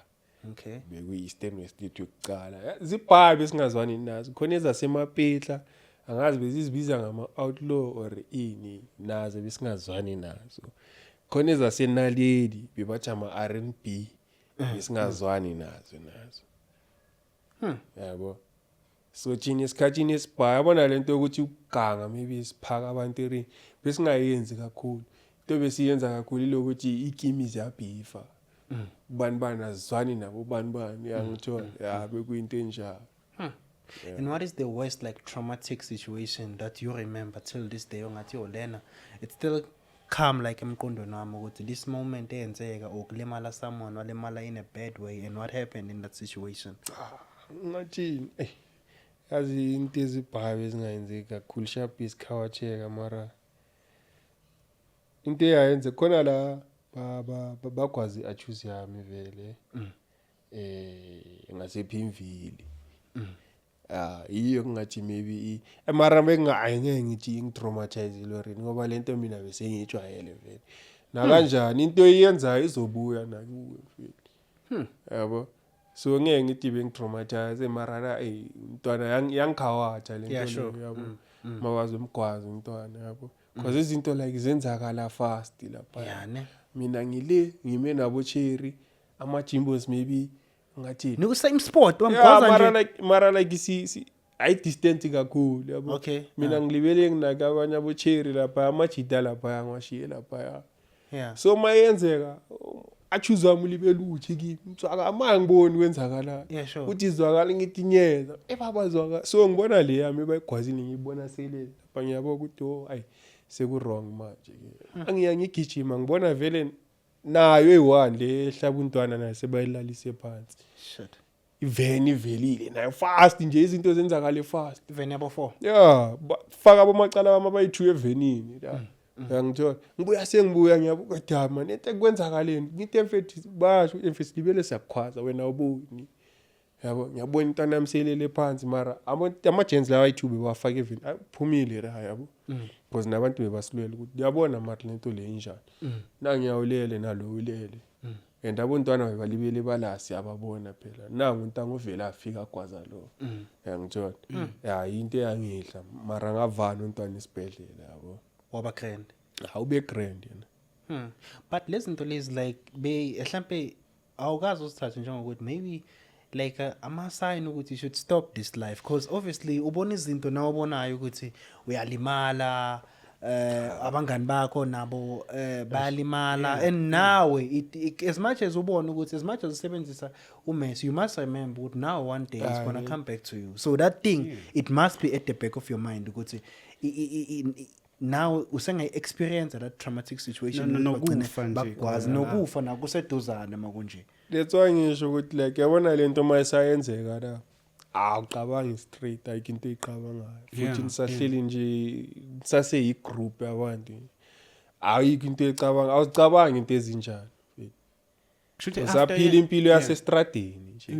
Okay. Beku Eastern West yokuqala. Zibhayi besingazwani nazo. Khona ezasemapetla angazi bezizibiza ngama outlaw or ini nazo besingazwani nazo. Khona ezasenaledi bebathi ama R&B besingazwani nazo. Yabo. So thina isikhathini esibhaya yabona lento ukuthi uganga maybe isiphaka abantu eri besingayenzi kakhulu. Into besiyenza kakhulu lokuthi ikimi ziyabhifa. Bani azwani nabo bani yangithola ya bekuyinto enjalo. And what is the worst like traumatic situation that you remember till this day ongathi olena it still come like emqondweni wami ukuthi this moment eyenzeka okulimala someone walimala in a bad way, and what happened in that situation? Ngathini yazi into ezibhayi ezingayenzeki kakhulu sharp isikhawacheka mara into eyayenze khona la bagwazi achoose yami vele ngasephimvili. Iyo kungathi maybe mara ngeke ngithi ngtraumatize loreni ngoba lento mina bese ngijwayele vele na kanjani into eyenzayo izobuya nakuwe mfethu. Yabo. So ngeke ngithi bengitraumatize mara la umntwana yangikhawatha lento yabo. Mawazi umgwazi umntwana yabo. Because izinto like zenzakala fast lapha. Yeah ne. Mina ngile ngime nabo cherry ama-jimbos maybe ngathi no same sport wamgwaza nje mara like I distant kakhulu yabo. Okay. Mina ngilibele nginaka abanye abo cherry lapha amajida lapha yangashiye lapha. Yeah. So mayenzeka achoose wami libele uthi kimi mtsaka amangiboni kwenzakala. Yeah sure. Uthi izwakala ngithi nyeza ebabazwaka so ngibona le yami bayigwazini ngibona sele lapha ngiyabo ukuthi ayi seku wrong manje ke. Angiyangigijima ngibona vele nayo eyi1 le ehlaba untwana naye sebayilalise phansi. Shit. Iveni ivelile nayo fast nje izinto zenzakala fast. Iveni yabo 4. Yeah, faka abomacala bama bayi2 evenini la. Ngiyangithola. Ngibuya ngiyabuka dama nento ekwenzakaleni. Ngithi emfethi basho emfethi libele siyakhwaza wena ubuni. yabo ngiyabona intwana yamselele phansi mara ama-gents lawa ayi-2 bewafaka even aphumile la yabo because nabantu bebasilwela ukuthi uyabona mara lento le injani nangiyawulele nalo ulele and abontwana bebalibele balasi ababona phela nangu ntango vela afika agwaza lo yangithola ya into eyangihla mara ngavana untwana esibhedlela yabo waba grand awube grand yena but lezi zinto lezi like mhlampe awukazi usithathe njengokuthi maybe like ama-sign ukuthi you should stop this life because obviously ubona izinto nawe obonayo ukuthi uyalimala abangani bakho nabo bayalimala and nawe as much as ubona ukuthi as much as usebenzisa uMessi you must remember ukuthi now one day it's gonna come back to you so that thing it must be at the back of your mind ukuthi now usengayi-experience that traumatic situation nokufa nakuseduzane makunje that's why ngisho ukuthi like yabona lento mayisayenzeka la awucabangi straight ayikho into eyiqabangayo futhi nisahleli nje saseyigroup yabantu ayikho into ecabanga awuzicabangi into ezinjani usaphila impilo yasestradeni nje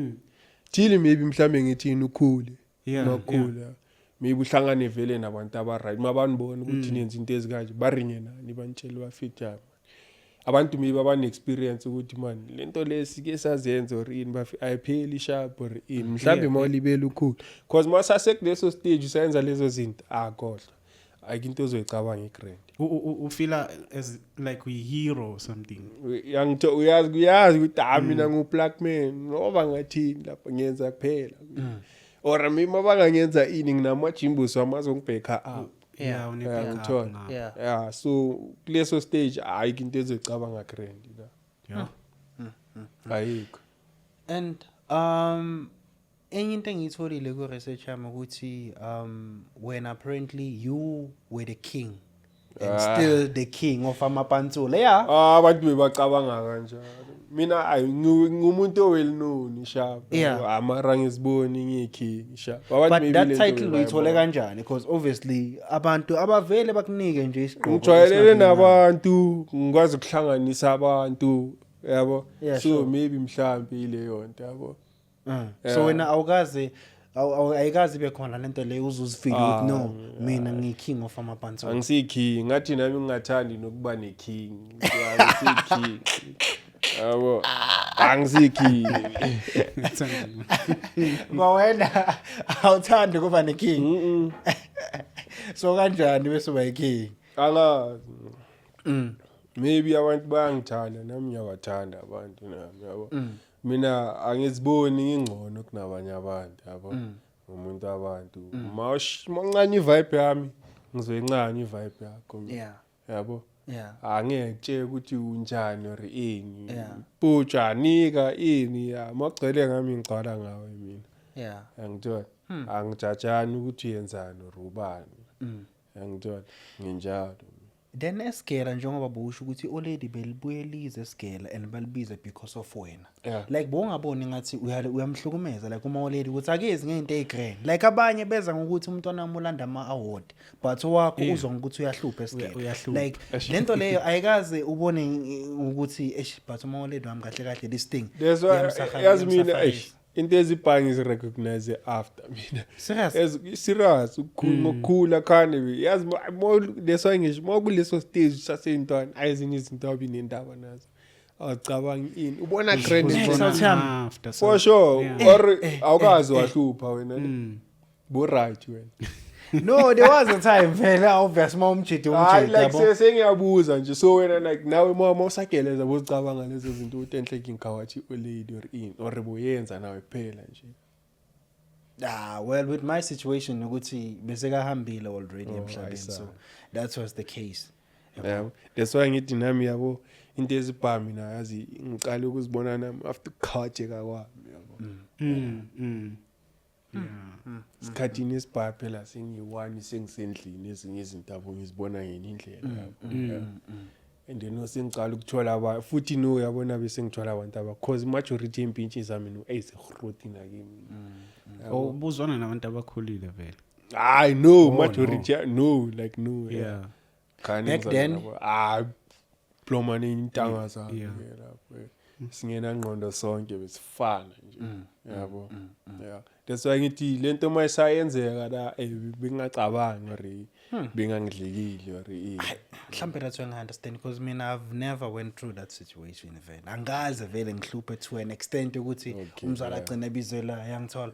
till maybe mhlambe ngithini ukhule nokhula maybe uhlangane vele nabantu abaright mabanibona ukuthi nenza into ezikanje baringe nani banitshela bafit yabo abantu maybe abane-experience ukuthi man lento lesike sazenza or ini ayipheli sharp or ini mhlawumbe mawulibela ukhulu because masasekuleso stage usayenza lezo zinto akhohlwa ayikho into ozoyicabanga igrand ufila as like a hero or something uyazi ukuthi mina ngu-black man ngoba ngathini lapho ngenza kuphela or mina bangangenza ini nginamajimbusi amazongibhekha up so kuleso stage ayikho into ezocabanga grand la ayikho and enye into engiyitholile ku-research yami ukuthi when apparently you were the king and still the king of amapantsula abantu bebacabanga kanjalo mina ngumuntu owell-known sharp amara ngisiboni ngiyi-king sharp but that title uyithole kanjani because obviously abantu abavele bakunike nje isiqoko ngijwayelene nabantu ngikwazi ukuhlanganisa abantu yabo so maybe mhlawumbe ileyo nto yabo so wena ayikazi ibe khona lento leyo uzuzifika ukuthi no mina ngiyi-king of amapantsula angisiyi-king ngathi nami ngingathandi nokuba ne-king angisiyi-king yabo angisiyi-king wena awuthandi ukuba ne-king so kanjani bese uba yi-king angazi maybe abantu bayangithanda nami ngiyabathanda abantu nami yabo mina angiziboni ngingcono kunabanye abantu yabo umuntu abantu mancane ivibe yami ngizoyincane ivibe yakho yabo angeke ukuthi unjani or ini putshanika ini magcwele ngami ngicwala ngawe mina angithola angijajani ukuthi uyenzani or ubani angithola nginjalo then esigela njengoba busho ukuthi already belibuye lize esigela and balibize because of wena like bongaboni ngathi uyamhlukumeza like uma already ukuthi akezi ngento ezigrand like abanye beza ngokuthi umntwana wami ulanda ama-award but owakho uzwa ngokuthi uyahlupha esigela like lento leyo ayikaze ubone ukuthi but uma already wami kahle kahle this thing yazi mina into ezibhangi zirecognize after mina serious ukukhula khane yazi leso ngisho mokuleso stage saseyintwana ayezinye izinto abinendaba nazo awucabangi ini ubona grand after for sure or awukazi wahlupha wena bo right wena no there was a time vela obvious ma umjidi like sengiyabuza nje so wena like nawe mama usageleza bozicabanga lezo zinto ukuthi enhle ngikhawathi olady or in or boyenza nawe kuphela nje well with my situation ukuthi bese kahambile already emhlabeni so that was the case that's why ngithi nami yabo into ezibhami na yazi ngiqala ukuzibona nami after khawatsheka kwami yabo isikhathini esibhaya phela sengiyi-1 sengisendlini ezinye izinto abo ngizibona ngenye indlela and then sengicala ukuthola futhi no yabona bese ngithola abantu because majority yempintshi zami eyisehroti nakimi ubuzwana nabantu abakhulile vele hayi no majority no like no back then plomane intanga zami lapho singena ngqondo sonke besifana nje yabo yeah that's why ngithi lento mayisayenzeka la bengacabangi or bengangidlikile or mhlambe that's when I understand because I've never went through that situation vele angaze vele ngihluphe to an extent ukuthi umzala agcina bizela yangithola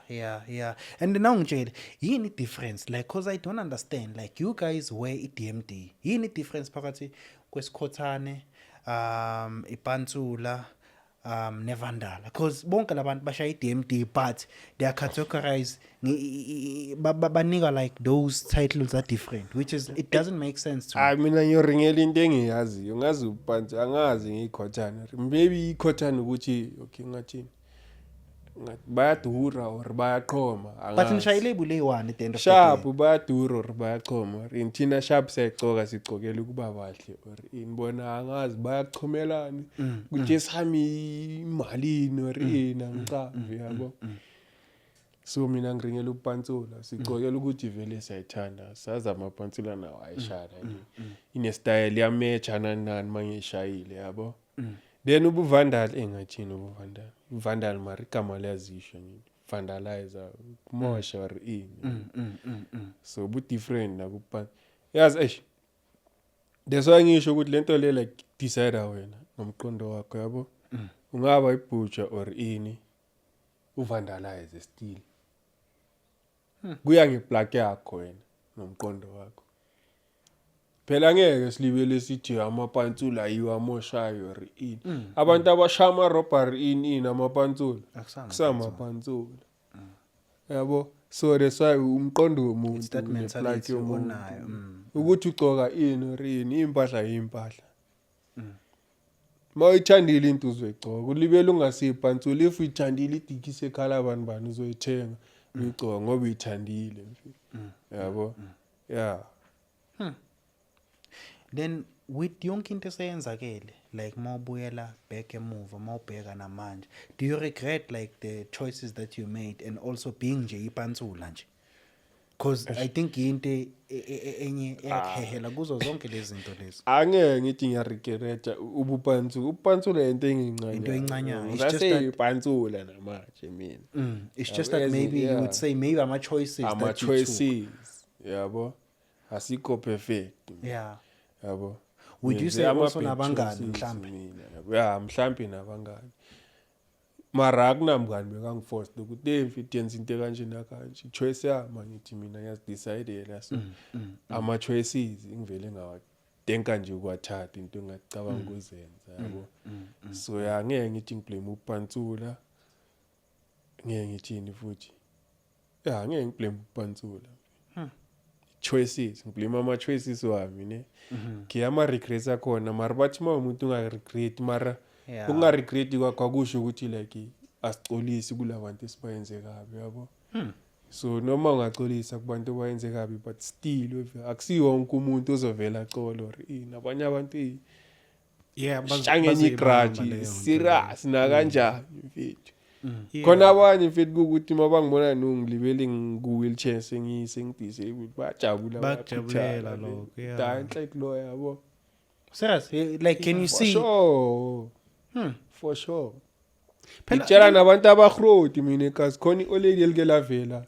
yeah and now ngitshela yini difference like because I don't understand like you guys wear iDMD yini difference phakathi kwesikhothane ipantsula nevandala because bonke labantu bashaya iDMD but they are categorized banika like those titles are different which is it doesn't make sense to me. Mina ngiyoringela into engiyaziyo ngazi upantsi angazi ngikhothana maybe ikhothana ukuthi okay ngathini bayadura or bayaqhoma but nishayile label eyi-1 at the end of sharp bayadura or bayaqhoma or thina sharp siyayigcoka sigcokela ukuba bahle or inibona angazi bayachomelana ukuthi sami imalini or angicambi yabo so mina ngiringela upantsula sigcokela ukuthi vele siyayithanda saza amapantsula nawo ayishaya ine style yamatcha nani mangishayile yabo then ubuvandal engathini ubuvandal uvandal marigama liyazisho vandalizer kumosha or so bu different nakupa yazi that's why ngisho ukuthi lento le like decide wena ngomqondo wakho yabo ungaba ibutcher or uvandalize still kuya ngeplug yakho wena nomqondo wakho phela ngeke silibele sithi amapantsula ayiwa amoshayo or abantu abashama robbery amapantsula kusamapantsula yabo so that's why umqondo womuntu mentality onayo ukuthi ugcoka or impahla mawuyithandile into uzoyigcoka ulibele ungasipantsula if uyithandile idikise ekhala abantu uzoyithenga uyigcoka ngoba uyithandile yabo yeah then with yonke into eseyenzakele like mawubuyela back emuva mawubheka namanje do you regret like the choices that you made and also being nje ipantsula nje because I think into enye eyakhehela kuzo zonke lezi zinto lezi angeke ngithi ngiyaregreta upantsula into engincanyayo it's just that ipantsula namanje mina it's just that maybe you would say maybe ama choices yabo asikho perfect yeah yabo would you say also nabangani mhlambi mhlambi nabangani mara akunamngani bekangiforce ukuthi mfit yenza into kanje nakanje choice yami ngithi mina ngiyazidecide so ama choices ngivele ngawadenka nje ukwathatha into engacabanga ukuzenza yabo so ngeke ngithi ngiblame upantsula ngeke ngithini futhi ngeke ngiblame upantsula choices ngiblame ama choices wami ne ngiyama regrets akhona mara bathi umuntu ungaregret mara ungaregret kwakho akusho ukuthi like asicolisi kulabantu esibayenze kabi yabo so noma ungacolisa kubantu bayenze kabi but still akusiwo wonke umuntu ozovela acolo or nabanye abantu bashangenye igrudge serious na kanjani mfethu khona abanye mfethu ukuthi mabangibona ngilibele ngiku-wheelchair sengidisable bajabulela lokho like lo yabo serious like can you see for sure phela nabantu abahroti mina ekhasi khona ioledi elike lavela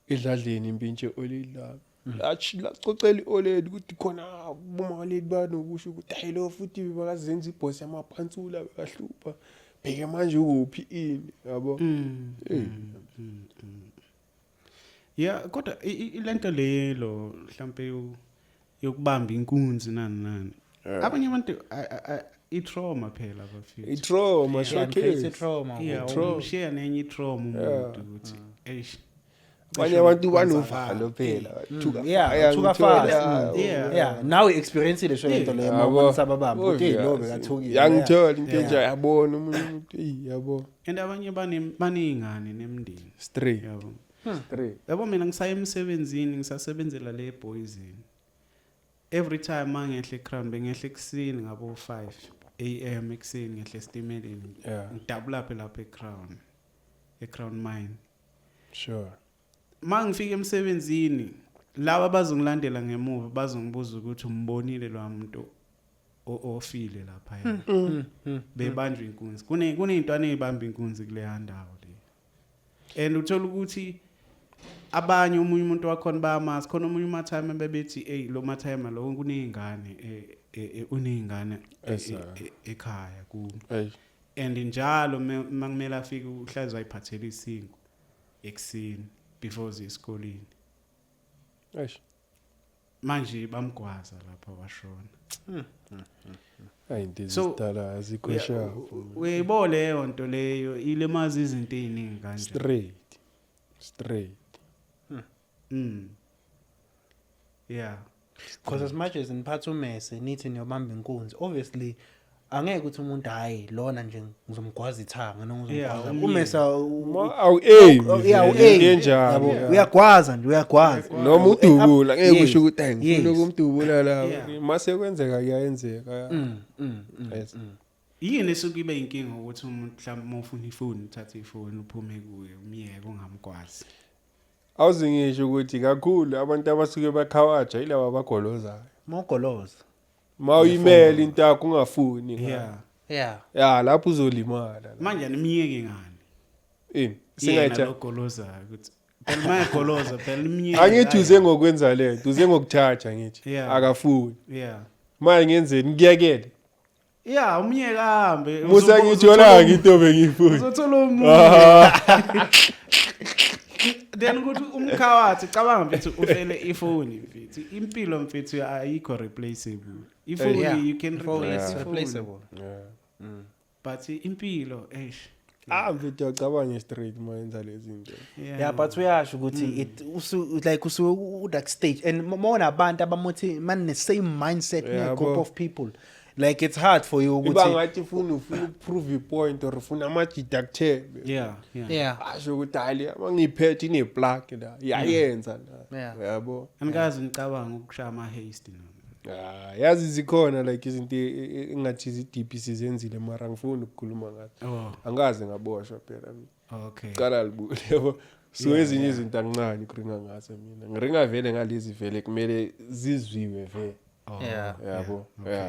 edladleni impintshe oledi la lacocela ioledi ukuthi khona bumaledi banokusho ukuthi hayi lo futhi bakazenza iboss yamapantsula bekahlupha bheke manje ukuphi yabo yeah kodwa ilento lelo mhlambe yokubamba inkunzi nani abanye abantu i-trauma phela bafika i-trauma showcase trauma umshiya nenye i-trauma umuntu ukuthi abanye abantu banovalo phela thuka fast now experience le shwento le mabona sababamba ukuthi lo bekathukile yangithola into enje yabona umuntu yabo and abanye baningane nemndeni straight yabo yabo mina ngisaya emsebenzini ngisasebenzela le boysini every time mangehle crown bengehle ekseni ngabo 5 am ekseni ngehle stimeleni ngidabula lapha e-crown mine sure mangifika emsebenzini laba bazongilandela ngemuva bazongibuza ukuthi umbonile lo muntu ofile lapha bebanjwe inkunzi kuneyintwana ezibamba inkunzi kule handawo le and uthola ukuthi abanye omunye umuntu wakhona bayamazi khona omunye umathime bebethi hey lo mathime lo kunezingane unezingane ekhaya ku and njalo makumele afike uhlazwa ayiphathele isingo ekseni before zesikoleni manje bamgwaza lapha washona ayindizidala azikhosha webo leyo nto leyo ilemazi izinto eziningi kanje straight yeah because as much as niphatha umese nithi niyobamba inkunzi obviously angeke ukuthi umuntu hayi lona nje ngizomgwaza ithanga noma ngizomgwaza umesa njenjalo uyagwaza nje uyagwaza noma udubula ngeke kusho ukuthi ngifuna ukumdubula la mase kwenzeka kuyenzeka yini esuke ibe inkinga ukuthi umuntu mhlawumbe ufuna ifoni uthatha ifoni uphume kuye umyeke ungamgwazi awuzingisho ukuthi kakhulu abantu abasuke bakhawaja yilabo abagolozayo mogoloza mawuyimela into yakho ungafuni yeah lapho uzolimala manje nimiyeke ngani singayithi ogoloza ukuthi phela mayegoloza phela imiyeke angithi uze ngokwenza lento uze ngokuthatha ngithi akafuni manje ngenzeni kuyekele umyeke ahambe musa ngithi yona into bengifuni uzothola umuntu then ukuthi umkhawathi cabanga mfethu ufele ifoni mfethu impilo mfethu ayikho replaceable ifoni you can replaceable but impilo mfethu acabanga straight mayenza lezi zinto but uyasho ukuthi it like usu that stage and more abantu abamothi man the same mindset ne group of people like it's hard for you ukuthi ibangathi ufuna prove a point or ufuna ama deductive asho ukuthi hayi mangiphethe ine plug la yayenza la yabo angikazi ngicabanga ukushaya ama haste yazi zikhona like izinto engathi izidp sizenzile mara ngifuna ukukhuluma ngathi angaze ngaboshwa phela qala libuye yabo so ezinye izinto angincane kuringa ngazo mina ngiringa vele ngalezi vele kumele zizwiwe vele yabo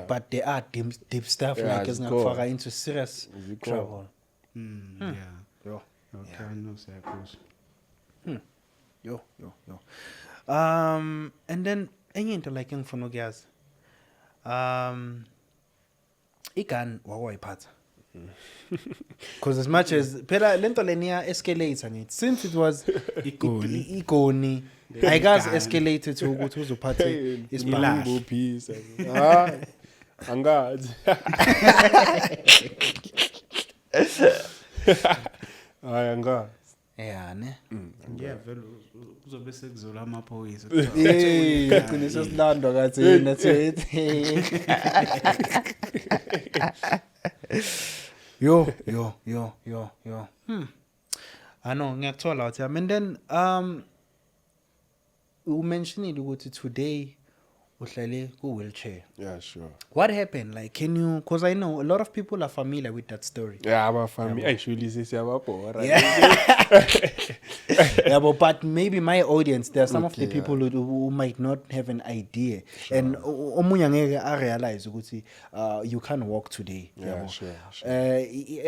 but there are deep stuff like ezingakufaka into serious trouble and then enye into like engifuna ukuyazi igun wakwayiphatha because as much as phela lento leniya escalator ngithi since it was igoni ayikazi escalated to ukuthi uzophathe isibambo piece angazi angazi ne vele uzobe sekuzola amaphoyisa qinisa silandwa kathina thethi yo ano ngiyakuthola uthi and then you mentioned ukuthi today uhlale ku wheelchair sure what happened like can you because I know a lot of people are familiar with that story aba family actually siyababhora but maybe my audience there are some of the people who might not have an idea and omunye ngeke a realize ukuthi you can't walk today sure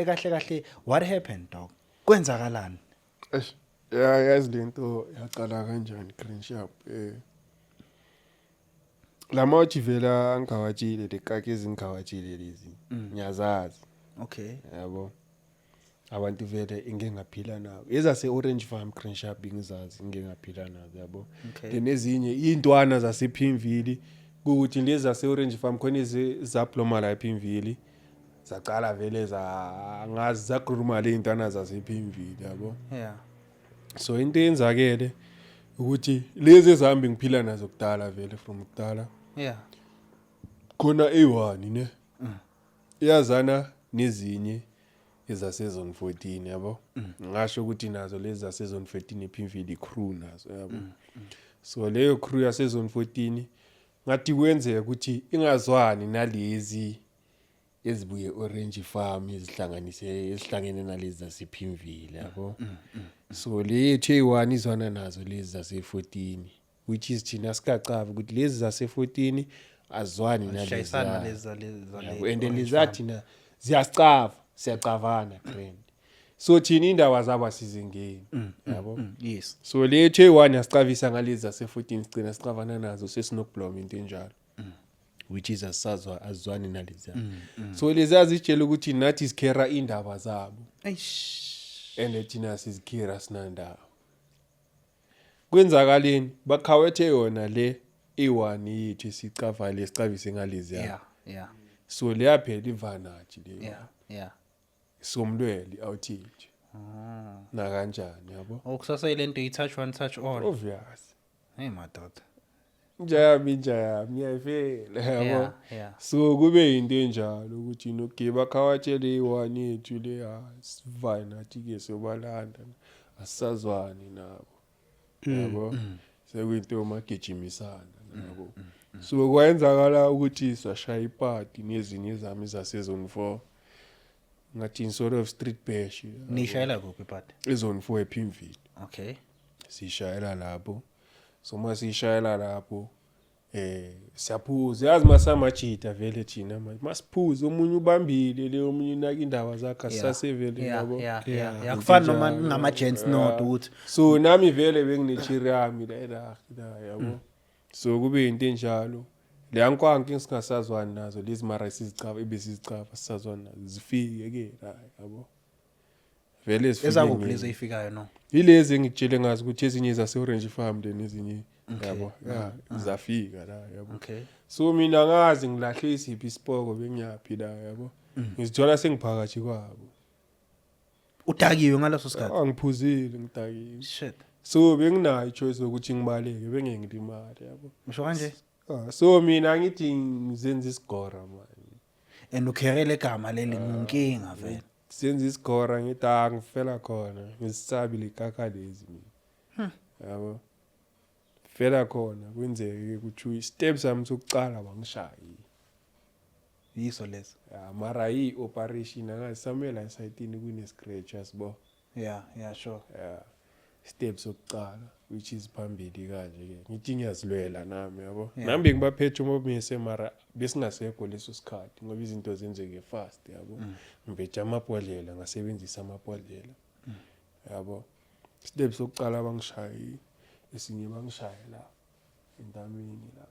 kahle what happened dog kwenzakalani yazi lento yaqala kanjani Crenshaw lama uthi vela angawatshile lekake ezingawatshile lezi ngiyazazi okay yabo abantu vele ingengaphila nabo ezase Orange Farm Crenshaw bingizazi ingengaphila nabo yabo then ezinye intwana zasePimville ukuthi lezi zase Orange Farm khona izaploma la ePimville zaqala vele ngazi zagruma le intwana zasePimville yabo so into yenzakele ukuthi lezi ezihamba ngiphila nazo kudala vele from kudala khona A1 ne iyazana nezinye ezasezone 14 yabo ngasho ukuthi nazo lezi zasezone 14 ePimville crew nazo yabo so leyo crew yasezone 14 ngathi kwenzeka ukuthi ingazwani nalezi ezibuye Orange Farm ezihlangene nalezi zasePimville yabo so le J1 izwana nazo lezi zase 14 which is thina sikacava ukuthi lezi zase 14 azwani Shayisana nalezi leza and lezathi na siyacavana grand so thina indaba zaba sizingeni yabo yes so lethe one yasicavisa ngalezi zase 14 sigcina sicavana nazo sesinokubloma into enjalo which is azwani nalezi so lezazi itshela ukuthi nathi sikhera indaba zabo and thina sizikhira sinandaba kwenzakaleni bakhawethe yona le i1 yethu sicava lesicavise ngalezi yeah so leyaphela ivanaji le yeah somlweli outage na kanjani yabo okusasa ilento i touch one touch all obvious hey madoda njayami yayivela yabo yeah so kube into enjalo ukuthi nogiba khawatshele i1 yethu le sivanaji ke sobalanda asazwani nabo yabo sekuyinto magijimisana nabo so kwenzakala ukuthi sashaya iparty nezinye zami zasezone 4 ngathi sort of street bash nishayela kuphi party ezone 4 ePimville okay sishayela lapho so masishayela lapho siyaphuza yazi masamajita vele thina masiphuze omunye ubambile le omunye unaka indaba zakhe asasevele yabo yakufana noma ngama gents note ukuthi so nami vele benginechiri yami la yabo so kube into enjalo le yankwanki ngisingasazwani nazo lezi mara sizicava ebesizicava sisazwana nazo zifike ke la yabo vele zifike ezakuphleze ifikayo no yilezi engitshele ngazi ukuthi ezinye zase Orange Farm nezinye yabo zafika la yabo okay so mina ngazi ngilahle isiphi isipoko bengiyapi la yabo ngizithola sengiphakathi kwabo udakiwe ngaleso sikhathi angiphuzile ngidakiwe shit so benginayo ichoice ukuthi ngibaleke bengengilimali yabo usho kanje so mina ngithi ngizenza isigora manje and ukherele igama leli nginkinga vele senza isigora ngithi ngifela khona ngisabile ikaka lezi mina yabo fela khona kwenzeke ukuthi steps sami sokucala bangishayi yiso leso mara yi operation akasamela esayitini kune scratch yasibo yeah sure steps sokucala which is phambili kanje ke ngithi ngiyazilwela nami yabo nami ngibaphethe umobese mara besingasekho leso sikhathi ngoba izinto zenzeke fast yabo ngibheja amapodlela ngasebenzisa amapodlela yabo steps sokucala bangishayi esinye bangishayela entameni la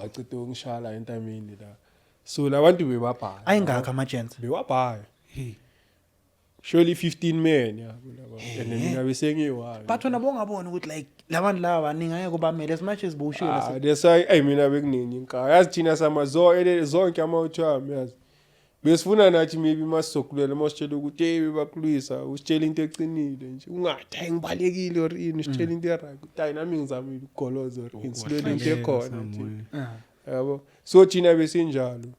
wacithe ungishala entameni la so labantu bebabhaya ayingakho ama gents bewabhaya surely 15 men yabo laba and mina bese ngiyiwayo but wena bongabona ukuthi like labantu laba baningi ayeke kubamela as much as bushile desay mina bekunini inka yazi thina zonke ama-authami yazi besifuna nathi maybe masizokulela masitshela ukuthi hey bakulwisa usitshela into ecinile nje ungathi hayi ngibalekile or ini usitshela into right ukuthi nami ngizamile ukugoloza or insilele into ekhona yabo so thina besinjalo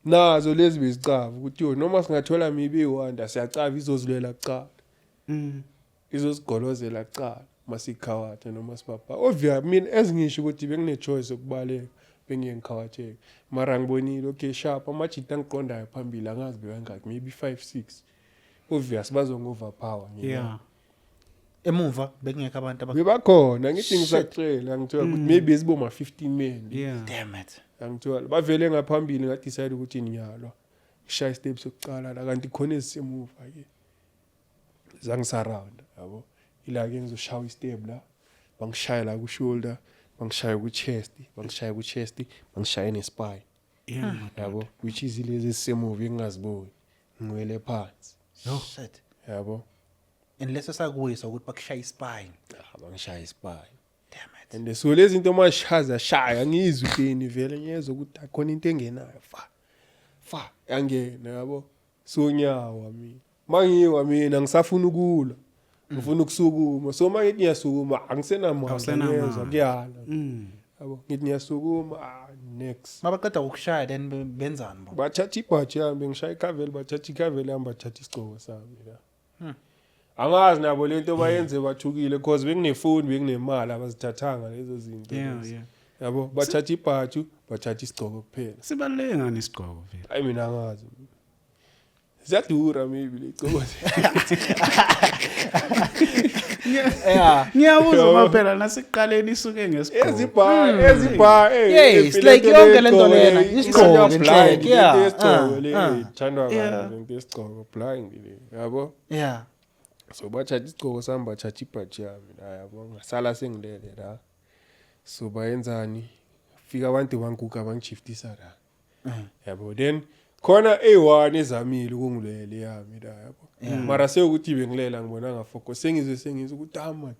nazo lezi bezicava ukuthi noma singathola maybe iwanda siyacava izozilwela kucala izosigolozela kucala masikhawatha noma sibapha obvious mina ezingisho ukuthi bekune choice yokubaleka bengiyengikhawathe mara ngibonile okay sharp amajita ngiqondayo phambili angazi bekangaki maybe 5 6 obvious bazongoverpower emuva bekungekho abantu bebakhona ngithi ngisacela ngithola ukuthi maybe siboma 15 men damn it angithola bavele ngaphambili ngadecide ukuthi niyalwa ngishaya steps sokucala la kanti khona ezisemuva ke zangisurround yabo ila ke ngizoshaya istep la bangishaya la ku shoulder bangishaya ku chest bangishaya nespine yabo which is lezi ezisemuva engingaziboni ngwele phansi shit yabo leso sakuyisa ukuthi bakushaya ispine bangishaya ispine damn it and so lezi into mashaza shaya ngizwe ukeni vele ngiyezwa ukuthi akhona into engenayo fa angena yabo so nyawa mina mangiwa mina ngisafuna ukula ngifuna ukusukuma so mangithi ngiyasukuma angisenamandla kuyala yabo ngithi ngiyasukuma next mabaqeda ukushaya then benzani bo bathatha ibhaji yami ngishaya ikhaveli bathatha ikhaveli yami bathatha isigqoko sami la angazi nabo lento bayenze bathukile because bekunefoni bekunemali abazithathanga lezo zinto yabo bathatha ibhaji bathatha isigqoko kuphela sibaleke ngani isigqoko vele hayi mina angazi ziyadura maybe le igqoko Yeah. Ngiyabuza maphela nasekuqaleni isuke ngesigqoko. ezibha Yes, like yonke lento lena isigqoko ngenhleke, yeah. Thandwa kabi lento yesigqoko blind le yabo. Yeah. So bathatha isigqoko sami bathatha ibhaji yami la yabo ngasala sengilele la. So bayenzani fika abantu banguka bangishiftisa la. Yabo then khona A1 ezamile ukungilele yami la yabo. Mara sekuthi bengilela ngibona ngafocus sengizwe ukuthi man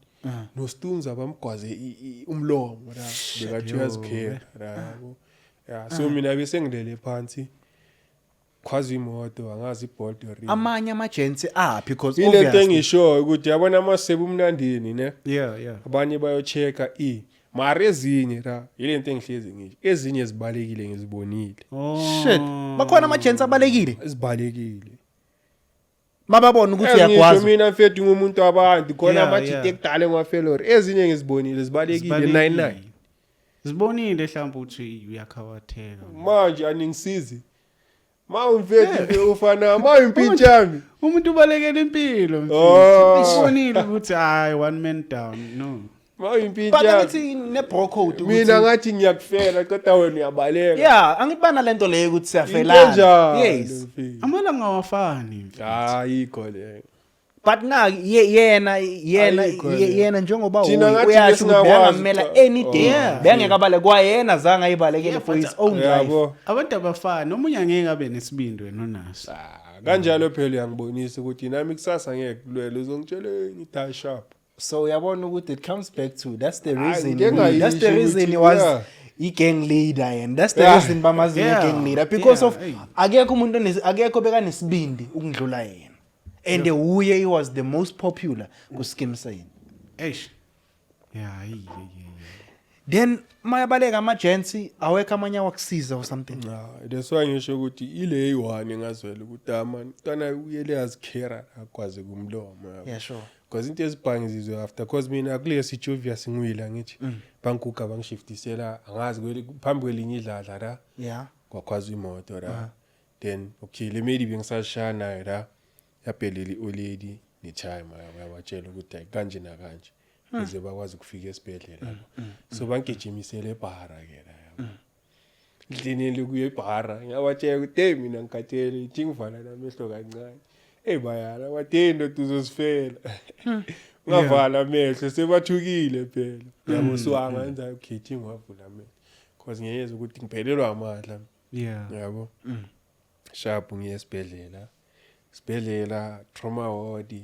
no Stunza bamgwaze umlomo la bekathi uyazikhela la yabo. Yeah, so mina bese ngilele phansi khwazi imoto angazi iBolt or Amanye amagents because ile obviously thing isho ukuthi yabona amasebe umnandini ne Yeah. abanye bayochecka mara ezinye la ile nto engihlezi ngisho ezinye zibalekile ngizibonile. Shit. Bakhona amagents abalekile. Zibalekile. Mababona ukuthi Ngisho uyakwazi. mina mfethu ngumuntu wabantu khona Yeah, amajite ekudala ngwafelori ezinye ngizibonile zibalekile 99. Zibonile mhlawumbe ukuthi uyakhawatheka. Manje aningisizi. Mawumfethu ufana mawimpintshi yami. Umuntu ubalekela impilo mfethu. Oh. Ubonile ukuthi hayi one man down no. Mawimpintshi But yami. ukuthi ne bro code Mina ngathi ngiyakufela kodwa wena uyabaleka. Yeah, angibana lento leyo ukuthi siyafelana. Yes. Amalanga awafani mfethu. Hayi khole. But na yena njengoba Thina ngathi uyasho ukuthi besingakwazi bengamela ukuthi- any day bengekabale kwayena zange ayibalekele for his own life. Yabo. Abantu abafani omunye angeke abe nesibindi wena onaso. Kanjalo phela uyangibonisa ukuthi nami kusasa ngeke kulwele uzongitsheleni tie sharp. So uyabona ukuthi it comes back to that's the Hayi, reason ngeke ngayisho that's the reason ukuthi, he was yeah. i-gang leader and that's the Yeah. reason bamazinga Yeah. gang leader because Yeah, of hey. akekho umuntu akekho bekanesibindi ukundlula yena and uye he was the most popular ku scheme saying. Eish. Yeah. Then mayabaleka ama-gents awekho amanye awakusiza or something. That's why ngisho ukuthi ile eyi-1 engazwela ukuthi man ntwana uyele yazikhera akwazi kumlomo yabo. Yeah, sure. Because into ezibhangi zizwe after cause mina kule sijuvia singwila ngithi banguka bangishiftisela angazi phambi kwelinye idladla la Yeah. kwakhwaza imoto la then okay le maybe bengisashaya nayo la yapheleli oledi ne-time yabatshela ukuthi kanje nakanje ukuze bakwazi ukufika esibhedlela so bangigijimisele ebhara ke la ndlineli kuye ebhara ngabatshela ukuthi hey mina ngikhathele ithi ngivala namehlo kancane bayala wathendo tuzosifela ngavala amehlo sebathukile phela yabo swanga enza ukhithi ngavula amehlo because ngiyeza ukuthi ngiphelelwa amandla yabo sharp ngiye esibhedlela trauma ward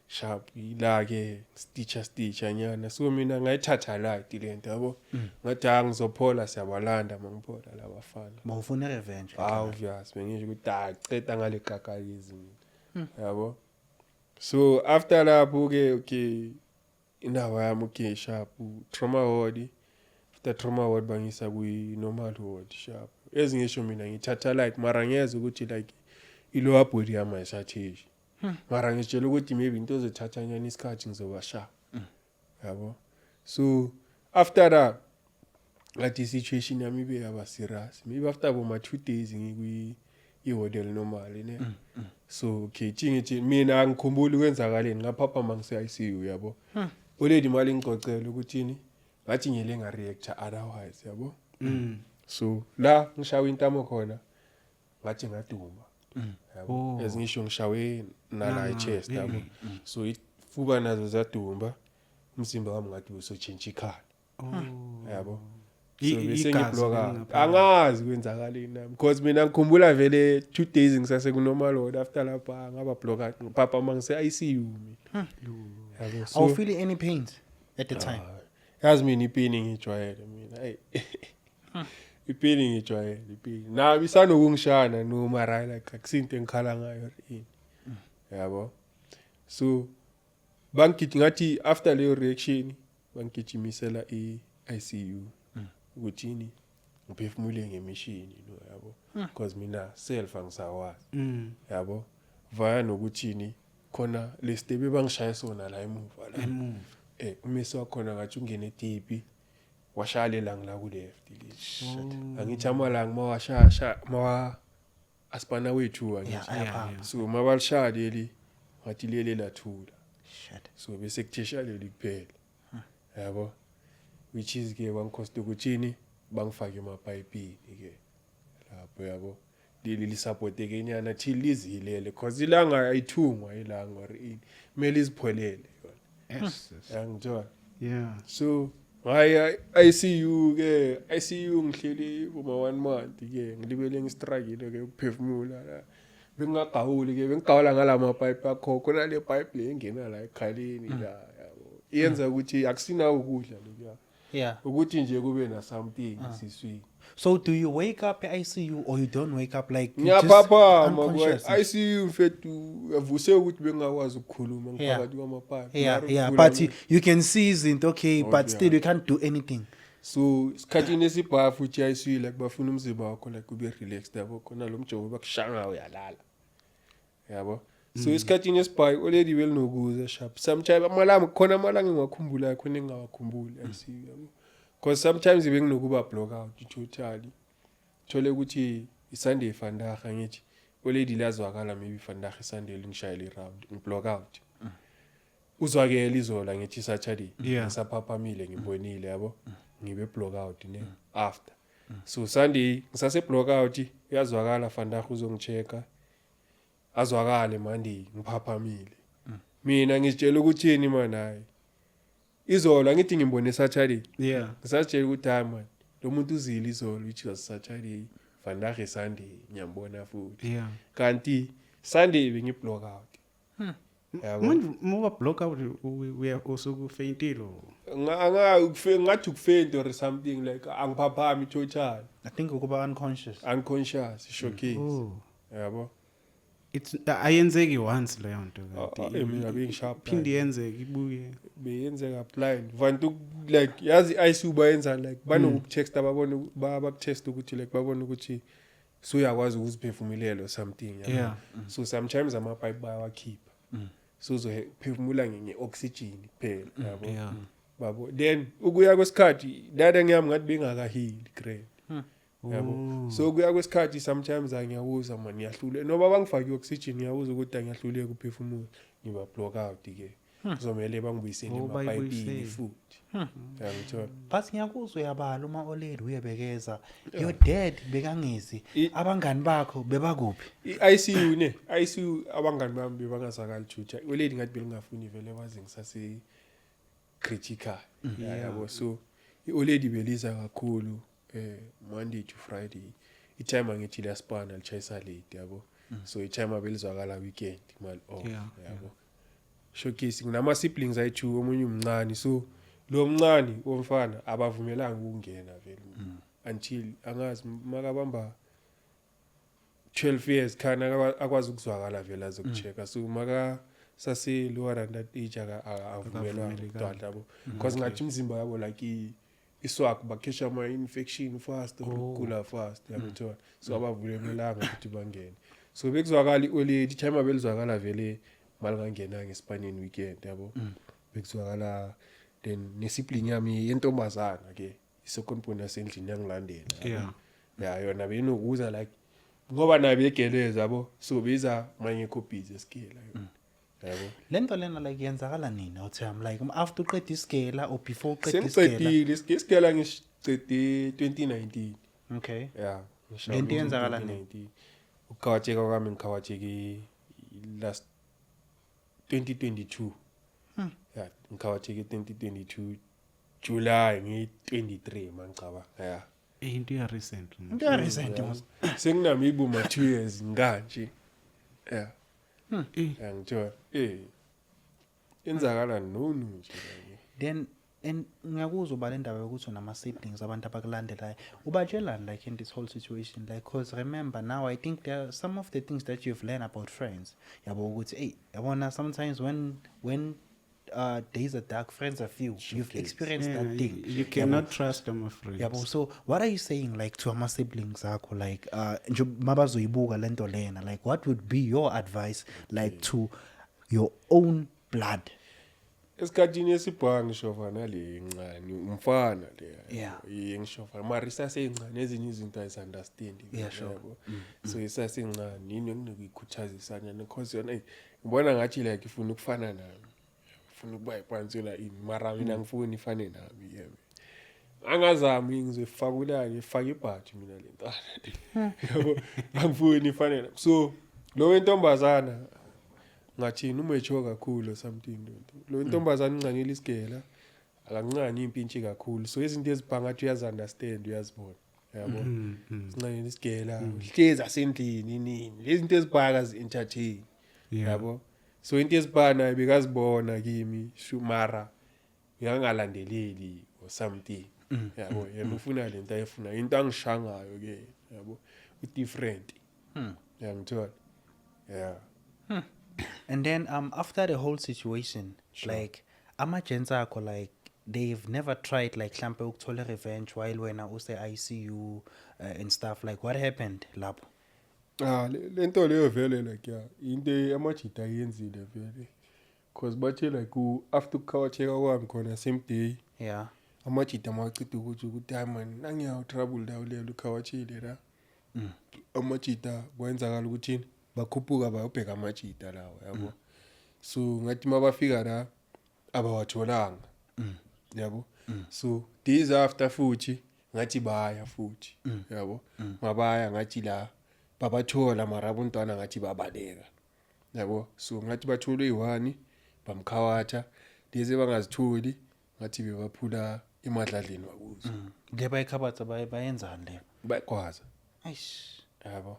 sharp ila ke stitcher nyana so mina ngayithatha light lento yabo ngathi ngizophola siyabalanda mangiphola labafana Mawufuna revenge. obvious bengisho ukuthi aceda ngale gagalizi yabo so after lapho ke okay indaba yami okay sharp trauma ward after trauma ward bangisa kwi normal ward sharp ezingisho mina ngithatha light mara ngiyeza ukuthi like ilower body yami ayisathishi mara ngitshela ukuthi maybe into ezothatha nyani isikhathi ngizoba sharp yabo so after that ngathi situation yami ibe yaba serious maybe after about 2 days ngikwi i-hotel normal ne so okay ngithi mina ngikhumbula ukwenzakaleni ngaphapha mangise ICU yabo already imali ngicocela ukuthini ngathi ngiyele nga react otherwise yabo so la ngishawa intamo khona ngathi ngaduma yabo ezingisho ngishawe nala chest yabo so ifuba nazo zadumba umzimba wami ngathi usotshintsha ikhala yabo so bese ngibloka angazi kwenzakaleni nami because mina ngikhumbula vele 2 days ngisase ku normal ward after lapha ngaba bloka papa mangise ICU mina yabo so Are you feeling any pains at the time? yazi mina ipain ngijwayele mina hey ipain ngijwayele ipain na bisanokungishana no mara like akusinto engikhala ngayo yini yabo so bangithi ngathi after leyo reaction bangijimisela i-ICU ukuthini ngiphefumule ngemishini no yabo because mina self angisawazi yabo vaya nokuthini khona lestebe bangishaya sona la emuva la umisi wakhona ngathi ungene etipi washalela ngila ku left angithi amalanga mawashasha mawa aspana wethu angithi so mabalishadeli ngathi lele lathula Shit. so bese kutheshaleli kuphela yabo which is ke bangikhosta ukuthini bangifake emaphayipini ke lapho yabo leli support ke nyana till lizilele cause ilanga ayithungwa ilanga or imeli izipholele Yes. yangithola Yeah. so hayi ICU ke ICU ngihleli kuma 1 month ke ngilibele ngistruggle ke ukuphefumula la bengingagawuli ke bengigawula ngalama pipe akho khona le pipe le engena la ekhaleni la yabo iyenza ukuthi akusina ukudla lokuya Yeah. ukuthi nje kube na something siswini So do you wake up at ICU or you don't wake up like you ngiyaphapha unconscious? ICU mfethu avuse ukuthi bengakwazi ukukhuluma ngiphakathi kwamapipe Yeah, but you can see izinto okay, but still you can't do anything. so isikhathini esibhafu futhi ICU like bafuna umzimba wakho like ube relaxed yabo khona lo mjovo bakushanga uyalala yabo so isikhathini esibhayi already belinokuza sharp sometimes amalanga khona amalanga ngiyakhumbula khona engingawakhumbuli ICU yabo because sometimes benginokuba block out totally thole ukuthi iSunday fandaga ngithi already lazwakala maybe fandaga iSunday lingishayela iround ngiblock out uzwakela izola ngithi Saturday ngisaphaphamile ngibonile yabo ngibe block out ne after so Sunday ngisase block out yazwakala fandaga uzongichecka azwakale Monday ngiphaphamile mina ngitshela ukuthini man hayi izola ngithi ngimbone Saturday ngisatshela ukuthi hayi man lo muntu uzile izola which was Saturday fandaga Sunday ngiyambona futhi kanti Sunday bengiblock out manje uma block out uya usukufeyintile ngathi ukufeint or something like angiphaphami total I think ukuba unconscious showcase yabo it's ayenzeki once leyo nto kanti mina bengisharp phindi yenzeka ibuye beyenzeka blind vantu like yazi ICU bayenza like banokutext ababona babakutest ukuthi like babona ukuthi so uyakwazi ukuziphefumulela something yabo so sometimes amapipe bayawakhipha so uzophefumula ngeoxygen kuphela yabo babo then ukuya kwesikhathi dada ngiyami ngathi bengakahili grade yabo so kuya kwesikhathi sometimes angiyabuza man ngiyahlule noba bangifaki oxygen ngiyabuza ukuthi angiyahlule ukuphefumula ngiba block out ke kuzomela bangibuyisele emapipe futhi yangithola but ngiyakuzwa uyabala uma oledi uyebekeza your dad bekangezi abangani bakho bebakuphi ICU abangani bami bebangazakali juja oledi ngathi belingafuni vele bazi ngisase critical yabo so oledi beliza kakhulu Monday to Friday itime angithi la span alichayisa late yabo so itime abelizwakala weekend mal yabo showcase kunama siblings ayi2 omunye umncane so lo mncane womfana abavumelanga ukungena vele until angazi makabamba 12 years khana akwazi ukuzwakala vele azokuchecka so maka sase lower than that age akavumelanga ukudala yabo because ngathi umzimba yabo like iswak bakhesha ama infection fast ukugula fast yabona so abavumelanga ukuthi bangene so bekuzwakala ioledi time abelizwakala vele malingangena ngespanini weekend yabo bekuzwakala then nesibling yami yentombazana ke isekonpona sendlini yangilandela yona benokuza like ngoba nabe egeleza yabo so biza manye copies esikela yabo lento lena like yenzakala nini uthi I'm like after uqeda isikela or before uqeda isikela sengiqedile isikela ngisicede 2019 okay lento yenzakala nini ukawatsheka kwami ngikawatsheki last 2022 ngikawatsheki 2022 July ngi23 mangicaba into ya recent senginamibu ma 2 years nganje ngithola enzakala nonu nje then and ngiyakuzwa ba le ndaba yokuthi nama siblings abantu abakulandelayo ubatshelani like in this whole situation like cause remember now I think there are some of the things that you've learned about friends yabo ukuthi hey yabona sometimes when days are dark friends are few you've experienced that thing you cannot trust them friends yabo so what are you saying like to ama siblings akho like nje mabazoyibuka lento lena like what would be your advice like to your own blood esikhathini esibhangi shofana le incane umfana le yengishofa marisa seyincane ezinye izinto ayisunderstand yabo so isasencane yini enginokuyikhuthaza isana because yona ngibona ngathi like ifuna ukufana nami ufuna ukuba iphansela ini mara mina ngifuni ifane nami yebo angazami ngizofakula ngifaka ibhaji mina lentana yabo angifuni ifane nami so lo wentombazana ngathini umature kakhulu something lo ntombazana incanyela isigela akancane impintshi kakhulu so izinto ezibhangathi uyazi-understand uyazibona yabo incanyela isigela hlezi asendlini nini lezi zinto ezibhaka zi-entertain yabo so into ezibhana bekazibona kimi shumara uyangalandeleli or something yabo yena ufuna lento ayifuna into angishangayo ke yabo u-different yangithola yeah. And then after the whole situation, like ama-gents akho like they've never tried like mhlampe ukuthola revenge while wena use-ICU and stuff like what happened lapho? Lento leyo vele like yeah into amajita ayenzile vele because bathe like after ukukawacheka kwami khona same day yeah amajita mawacida ukuthi hayi man nangiyawu trouble dawo lelo ukawachile la amajita kwenzakala ukuthi bakhuphuka bayobheka amajita lawo yabo so ngathi mabafika la abawatholanga yabo so days after futhi ngathi baya futhi yabo mabaya ngathi la babathola mara abontwana ngathi babaleka yabo so ngathi batholwe yi1 bamkhawatha lezi bangazitholi ngathi bebaphula emadladleni wakuzo le bayikhabatha bayenzani le bayikwaza eish yabo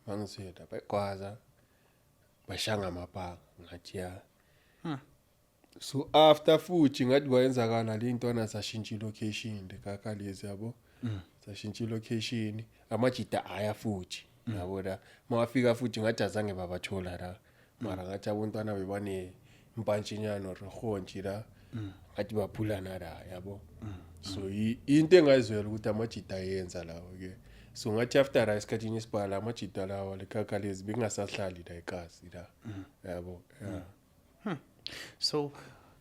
bangiseda bayikwaza bashanga amapaka ngathi ya so after futhi ngathi kwayenzakala le ntwana sashintsha location lekakalezi yabo sashintsha location amajita aya futhi yabo la mawafika futhi ngathi azange babathola la mara ngathi abontwana bebane impantshinyana rehontshi la ngathi baphulana la yabo so into engayizwela ukuthi amajita ayenza lawo ke so ngathi after isikhathini esibhala amajita lawo lekakalezi bengasahlali la ekasi la yabo yeah. So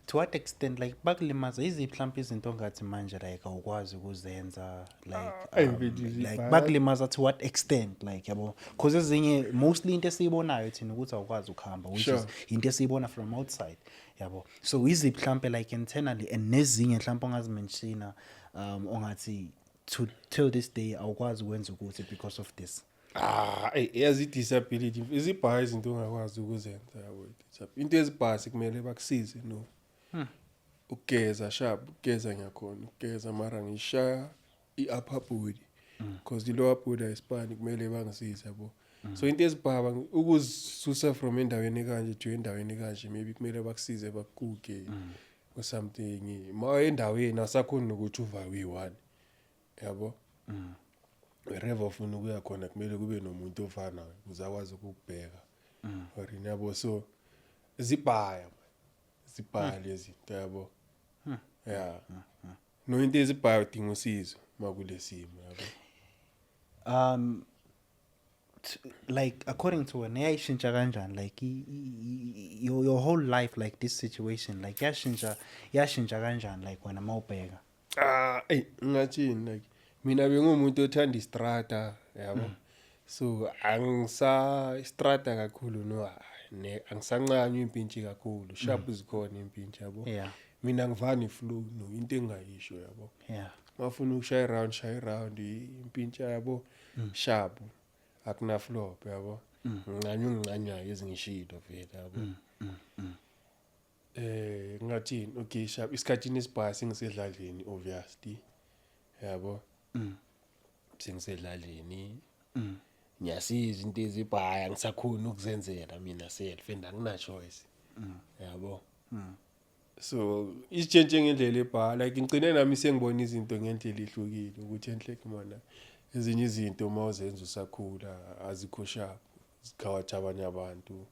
to what extent like bakulimaza iziphi mhlawumbe izinto ongathi manje like awukwazi ukuzenza like bakulimaza to what extent like yabo because ezinye mostly into esiyibonayo thina ukuthi awukwazi ukuhamba which is into esiyibona from outside yabo so iziphi mhlawumbe like internally and nezinye mhlawumbe ongazimenshina ongathi to till this day awukwazi ukwenza ukuthi because of this yazi disability izibhayi izinto ongakwazi ukuzenza yabo into ezibhasi kumele bakusize no ukugeza sharp ukugeza ngiyakhona ukugeza mara ngishaya i-upper body because i-lower body ayisipani kumele bangisize yabo so into ezibhaba ukuzisusa from endaweni kanje to endaweni kanje maybe kumele bakusize bakuguge or something ma endaweni asakhona ukuthi uvawe yi1 yabo wherever ufuna ukuya khona kumele kube nomuntu ofanayo uzakwazi ukubheka or yabo so zibhaya lezi yabo yeah no into ezibhaya udinga usizo makulesimo yabo like according to wena yayishintsha kanjani like your whole life like this situation like yashintsha kanjani like wena mawubheka ngathini like mina bengumuntu othanda istrata yabo so angisa kakhulu no angisancanywa impintshi kakhulu sharp zikhona impintshi yabo mina ngivana iflow no into engayisho yabo mafuna ukushaya around impintshi yabo sharp akuna flop yabo ngincanywa ezingishilo vele yabo ngathini okay sharp isikhathini esibhasi ngisedladleni obviously yabo sengisedlaleni ngiyasiza into ezibhaya ngisakhona ukuzenzela mina self and angina choice yabo so isitshentshe ngendlela ebhala like ngicine nami sengibona izinto ngendlela ihlukile ukuthi enhle kumona ezinye izinto mawuzenza usakhula azikho sharp zikhawatha abanye abantu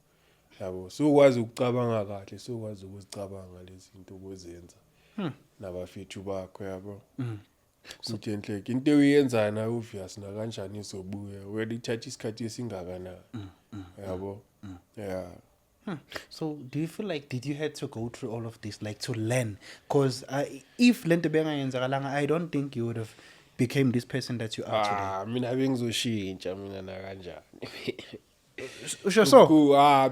yabo so ukwazi ukucabanga kahle so ukwazi ukuzicabanga lezi zinto obuzenza nabafethu bakho yabo ukuthi enhle into uyenza na obvious na kanjani izobuya wena ithatha isikhathi esingakana yabo yeah. So do you feel like did you have to go through all of this like to learn because if lento bengayenzakalanga I don't think you would have became this person that you are today. Mina bengizoshintsha mina na kanjani usho so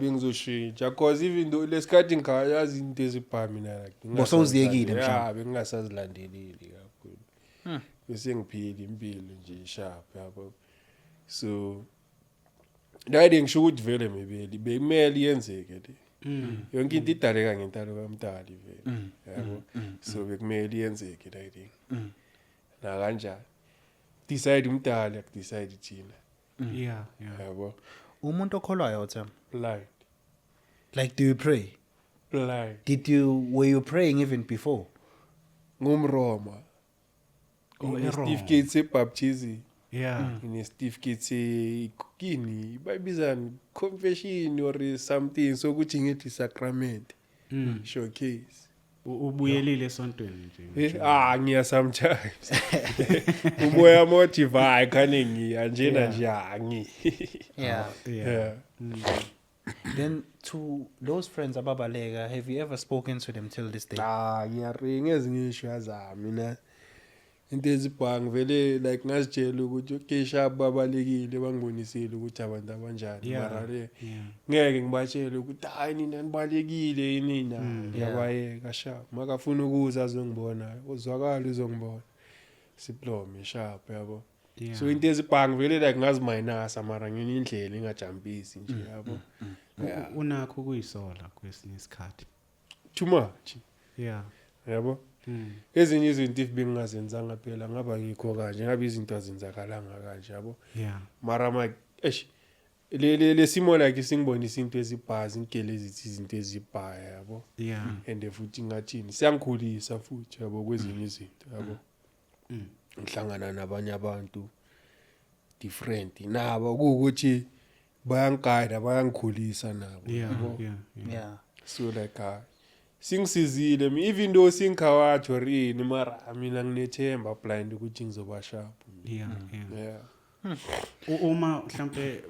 bengizoshintsha because even though lesikhathi ngiyazi into ezibha mina like bosawuziyekile mhlawumbe bengasazilandeleli kakhulu bese ngiphila impilo nje sharp yabo so nayide ngisho ukuthi vele maybe bekumele yenzeke le yonke into idaleka ngentalo kaMdali vele yabo so bekumele yenzeke la thing na kanjani decide uMdali akudecide thina yabo umuntu okholwayo uThemba blind like do you pray blind were you praying even before ngumroma certificate sebaptism certificate sekini bayibizani confession or something sokuthi ngithi sacrament showcase ubuyelile esontweni nje ngiya sometimes umoya motive khane ngiya njena nje yeah then to those friends ababaleka have you ever spoken to them till this day ngiyaringa ezingisho yazami mina into ezibhangi vele like ngazitshela ukuthi okay sharp babalekile bangibonisile ukuthi abantu abanjani mara le ngeke ngibatshele ukuthi hayi nina nibalekile yini yabayeka sharp makafuna ukuza azongibona uzwakala uzongibona siplome sharp yabo so into ezibhangi vele like ngaziminasa mara ngini indlela engajampisi nje yabo unakho kuyisola kwesinye isikhathi too much yabo ezinye izinto if bengingazenzanga phela ngaba ngikho kanje ngabe izinto azenzakalanga kanje yabo mara le simo like singibonisa into ezibhazi ngigele ezithi izinto ezibhaya yabo and futhi ngathini siyangikhulisa futhi yabo kwezinye izinto yabo ngihlangana nabanye abantu different nabo ukuthi bayangiguide bayangikhulisa nabo yabo so like singisizile even though singikhawathi or ini mara mina nginethemba blind ukuthi ngizoba sharp uma mhlambe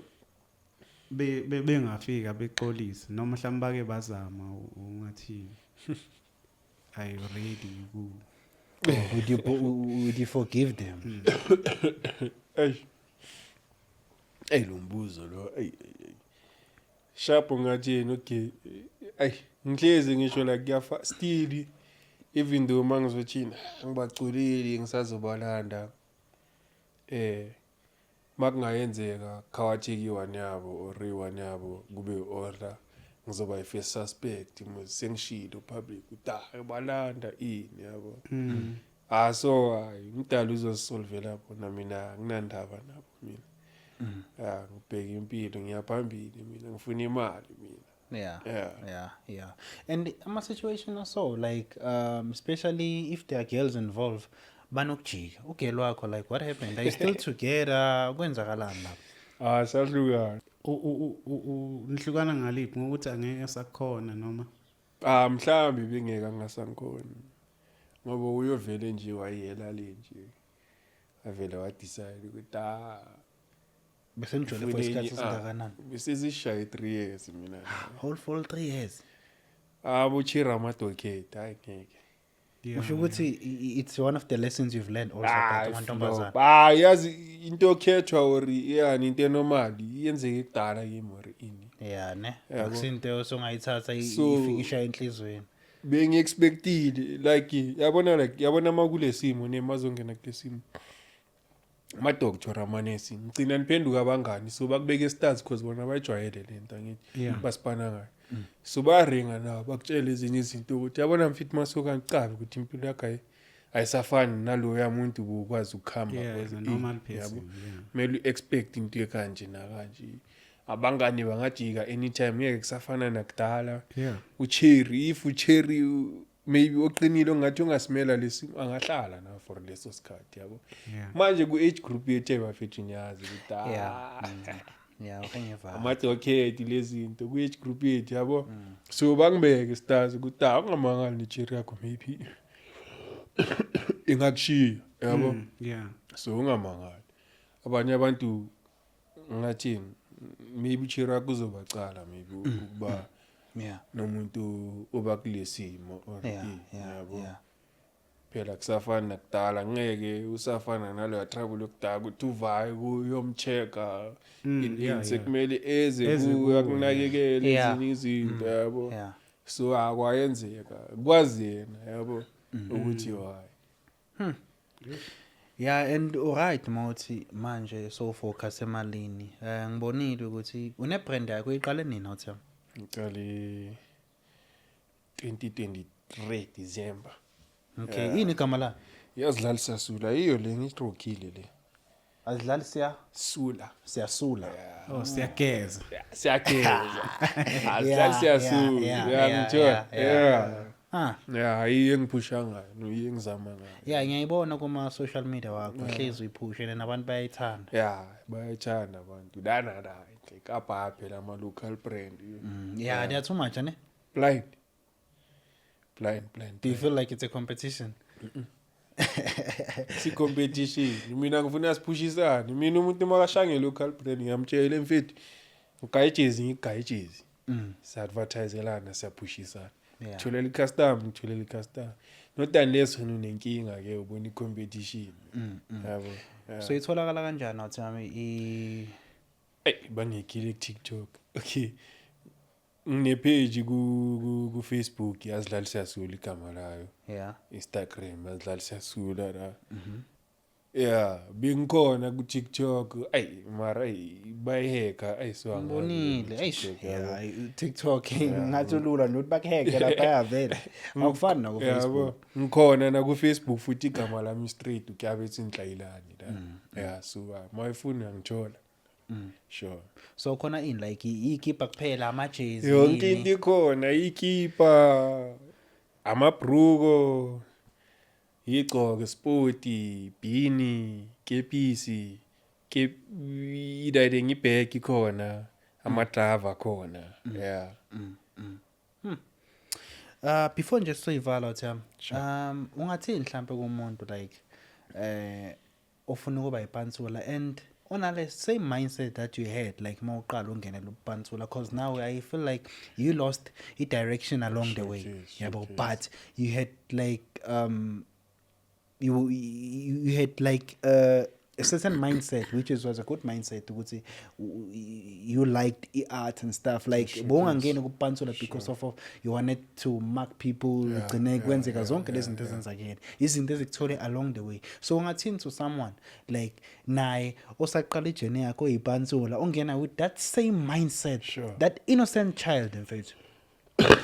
bengafika bexolisa noma mhlambe bake bazama ungathi are you ready would you forgive them lo mbuzo lo sharp ngathi okay ngihlezi ngisho la kuyafa still even though mangizothina ngibaculile ngisazobalanda makungayenzeka khawatiki one yabo or one yabo kube order ngizoba i-first suspect sengishilo public balanda ini yabo so ngidala uzosolve lapho na mina nginandaba nabo mina ngibheka impilo ngiyaphambili mina ngifuna imali mina Yeah. And my situation also like especially if there are girls involved banokujika ugelo wakho like what happened are you still together kwenzakalani lapho sahlukana nihlukana ngaliphi ngokuthi angeke sakhona noma mhlambi bengeka ngasankhona ngoba uyovele nje wayela le nje avela wa decide ukuthi bese ngijole for isikhathi singakanani bese sishaye 3 years mina whole full 3 years buchira amadocate hayi ngeke usho ukuthi it's one of the lessons you've learned also about amantombazana yazi into okhethwa or yani into normal iyenzeke kudala kimi or ini ne akusinto osongayithatha ifikisha enhlizweni bengiexpectile like yabona makulesimo nemazongena kulesimo ama-doctor amanesi ngicina niphenduka abangani so bakubeka stars because bona bayijwayele lento ngithi basipana ngayo so bayaringa nabo bakutshela ezinye izinto ukuthi yabona mfiti masoka ngicabe ukuthi impilo yakhe ayisafani nalo yamuntu ukwazi ukukhamba because normal person kumele expect into ekanje nakanje abangani bangajika anytime ngeke kusafana nakudala ucherry if ucherry maybe oqinile ongathi ungasimela lesimo angahlala na for leso sikhathi yabo manje ku age group yethu ebafethu nyazi ukuthi ukhanyeva amadocate lezinto ku age group yethu yabo so bangibeke stars ukuthi ungamangali necherry yakho maybe ingakushiya yabo so ungamangali abanye abantu ngathi maybe cherry yakho uzobacala maybe ukuba nomuntu obakulesimo or yabo phela kusafana nakudala ngeke usafana naleyo trouble yokudala ukuthi uvaye kuyomchecka yeah, sekumele eze Eze kuwe kuwe, akunakekele yeah. ezinye izinto yabo Yeah. so akwayenzeka kwazi yena yabo ukuthi why Yeah, and alright mawuthi manje so focus emalini. Ngibonile ukuthi une brand yakho iqale nini uthi? ngicale 2023 December Okay, ini igama la? yazidlalisa Sula iyo le ngitrokile le Azidlali Sula siyasula. Oh, siyageza. siyageza azidlalisa yeah, Sula yeah, yangithola yeah. Ah, yeah iye engiphusha ngayo noyiye ngizama ngayo yeah, ngiyayibona kuma social media wakho hlezi uyiphushe nabantu bayayithanda. yeah bayayithanda abantu dana like kapha phela ama local brand Yeah, they're too much, ne? blind Do you feel like it's a competition? si competition mina ngifuna sipushisane mina umuntu makashange local brand ngiyamtshela mfethu ugayijezi ngigayijezi si advertiselana siyapushisana Yeah. tholela icustomer not unless wena unenkinga ke ubona icompetition yabo So itholakala kanjani uthi ami bangekile ku TikTok okay ngine page ku Facebook yazidlalisa Sula igama layo yeah. Instagram yazidlalisa Sula la yeah bingikhona ku TikTok mara bayiheka so Ngibonile yeah TikTok ngathi lula not bakuheke lapha yavela akufani na ku Facebook. ngikhona na ku Facebook futhi igama lami straight ukuyabethi inhlayilani la yeah so my phone ngithola sure So khona in like ikipa kuphela amajezi yonke into ikhona ikipa amabhruko igcoke sporti bini kepisi idayide ngibhek ikhona amadrava khona yeah before nje soyivala uthi ungathini mhlambe kumuntu like ofuna ukuba ipansula and onale same mindset that you had like mawuqala ungene lopansula cause now I feel like you lost direction along the way yabo but you had like you had like a certain mindset which was a good mindset ukuthi you liked art and stuff like bowungangeni kupansula because of you wanted to mark people ugcine kwenzeka zonke lezi zinto ezenzakile izinto ezikuthole along the way so ungathini to someone like naye osaqala ijourney yakho ipansula ongena with that same mindset that innocent child in fact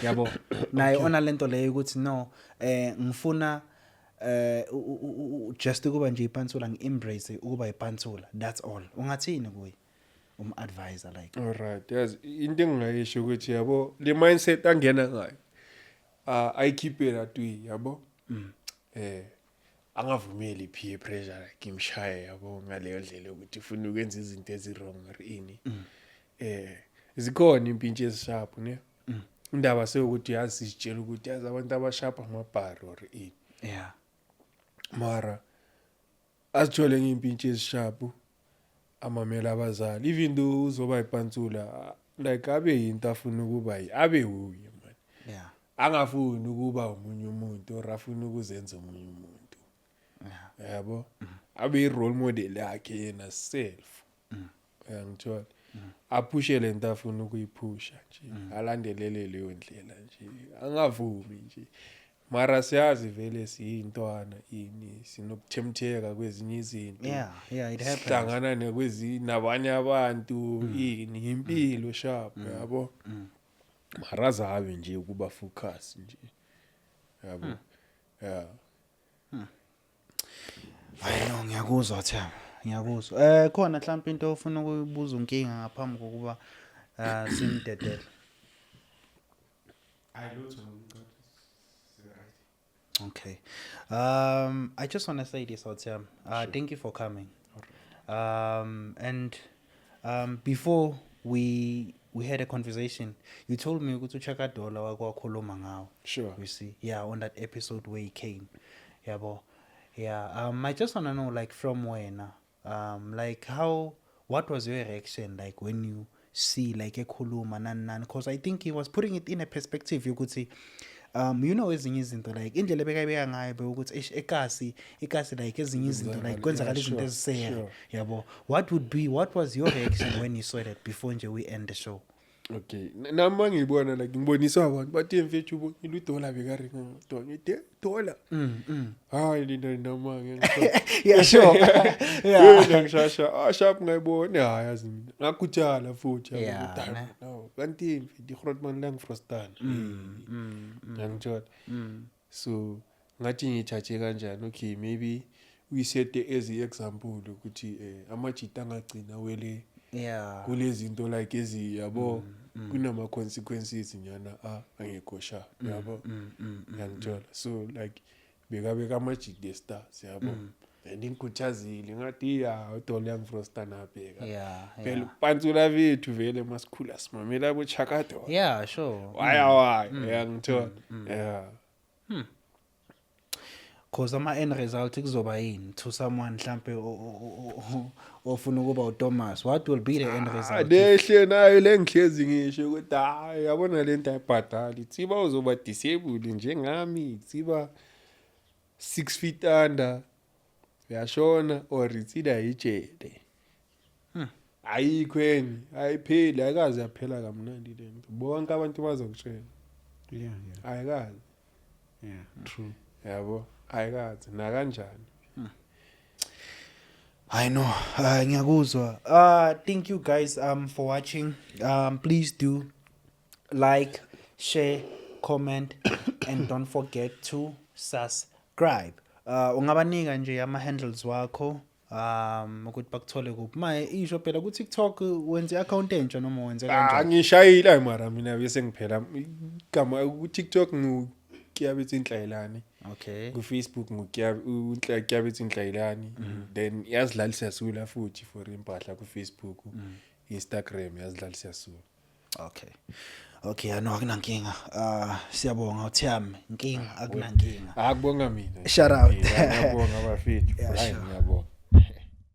yabo naye ona lento leyo ukuthi no ngifuna just ukuba nje ipansula ngi-embrace ukuba ipansula that's all ungathini kuye advisor like alright yes into engingayisho ukuthi yabo le mindset angena ngayo ayikhiphe latwi yabo angavumeli peer pressure like imshaye yabo ngaleyo ndlela ukuthi ufuna ukwenza izinto ezirong or ini zikhona impintshi ezisharp ne indaba sekuthi yazi sitshela ukuthi yazi abantu abasharp amabhar or ini yeah mara asithole ngeimpintshi ezishapu amamela abazali even though uzoba ipansula like abe yinto afuna ukuba abe uye man yeah angafuni ukuba umunye umuntu or afuna ukuzenza umunye umuntu yabo abe role model yakhe yena self ngithola aphushe lento afuna ukuyiphusha nje alandelele leyo ndlela nje angavumi nje mara siyazi vele siyintwana ini sinokuthemtheka kwezinye izinto yeah it happens hlangana nabanye abantu ini impilo sharp yabo mara zabe nje kuba focus nje yabo yeah I know ngiyakuzwa Themba ngiyakuzwa khona mhlawumbe into ofuna ukubuza unkinga ngaphambi kokuba simdedele Okay. I just want to say this out here. Thank you for coming. And before we had a conversation, you told me to check out Dola wakwakhuluma ngawo. Sure. You see, yeah, on that episode where he came. Yeah, bo. Yeah. I just want to know, like, from when, like, what was your reaction, like, when you see, like, a khuluma nan, because I think he was putting it in a perspective. You could see. you know ezinye izinto like indlela bekayibeka ngayo ukuthi ikasi like ezinye izinto like kwenzakala izinto eziseya yabo. What was your reaction when you saw that before nje we end the show? Okay, nami ngibona like ngibonisa abantu bathi mfethu ubo iludola bekaringa to ngide dola hayi lina noma yeah sure yeah ngishasha sharp ngayibona hayi yazi mina ngakutshala futhi yabo no kanti mfethu iGrootman lang frostana ngangithola so ngathi ngithathe kanjani. Okay, maybe we set as example ukuthi amajita angagcina wele kulezi zinto like ezi yabo kunama consequences nyana angekho sha yabo ngiyangithola. So like beka amajita stars yabo and ingikhuthazile ngathi uDol Young Froster nabheka phela upantsula bethu vele masikhula simamela abo Chakato sure why ngiyangithola cause end result kuzoba yini to someone mhlambe ofuna ukuba uThomas. What will be the end result? Lehle nayo lengihlezi ngisho ukuthi hayi yabona lento ayibhadali tsiba uzoba disabled njengami tsiba 6 feet under yashona or itsida ijele ayikweni ayipheli ayikazi yaphela kamnandi lento bonke abantu bazokutshela ayikazi true yabo ayikazi na kanjani. I know. Ngiyakuzwa. Thank you guys for watching. Please do like, share, comment and don't forget to subscribe. Ungabanika nje ama handles wakho ukuthi bakuthole kuphi. Maye isho phela ku TikTok wenze account entsha noma wenze kanjani? Ngishayila mara mina bese ngiphela igama ku TikTok Kiabethi Inhlayelane. Okay. Ku Facebook Kiabethi Inhlayelane. Then yazidlalisa sula futhi for impahla ku Facebook, Instagram yazidlalisa sula. Okay, akunankinga. Siyabonga uThami. Inkinga akunankinga. Akubonga mina. Shout out. Ngiyabonga abafethu. Hayi ngiyabonga.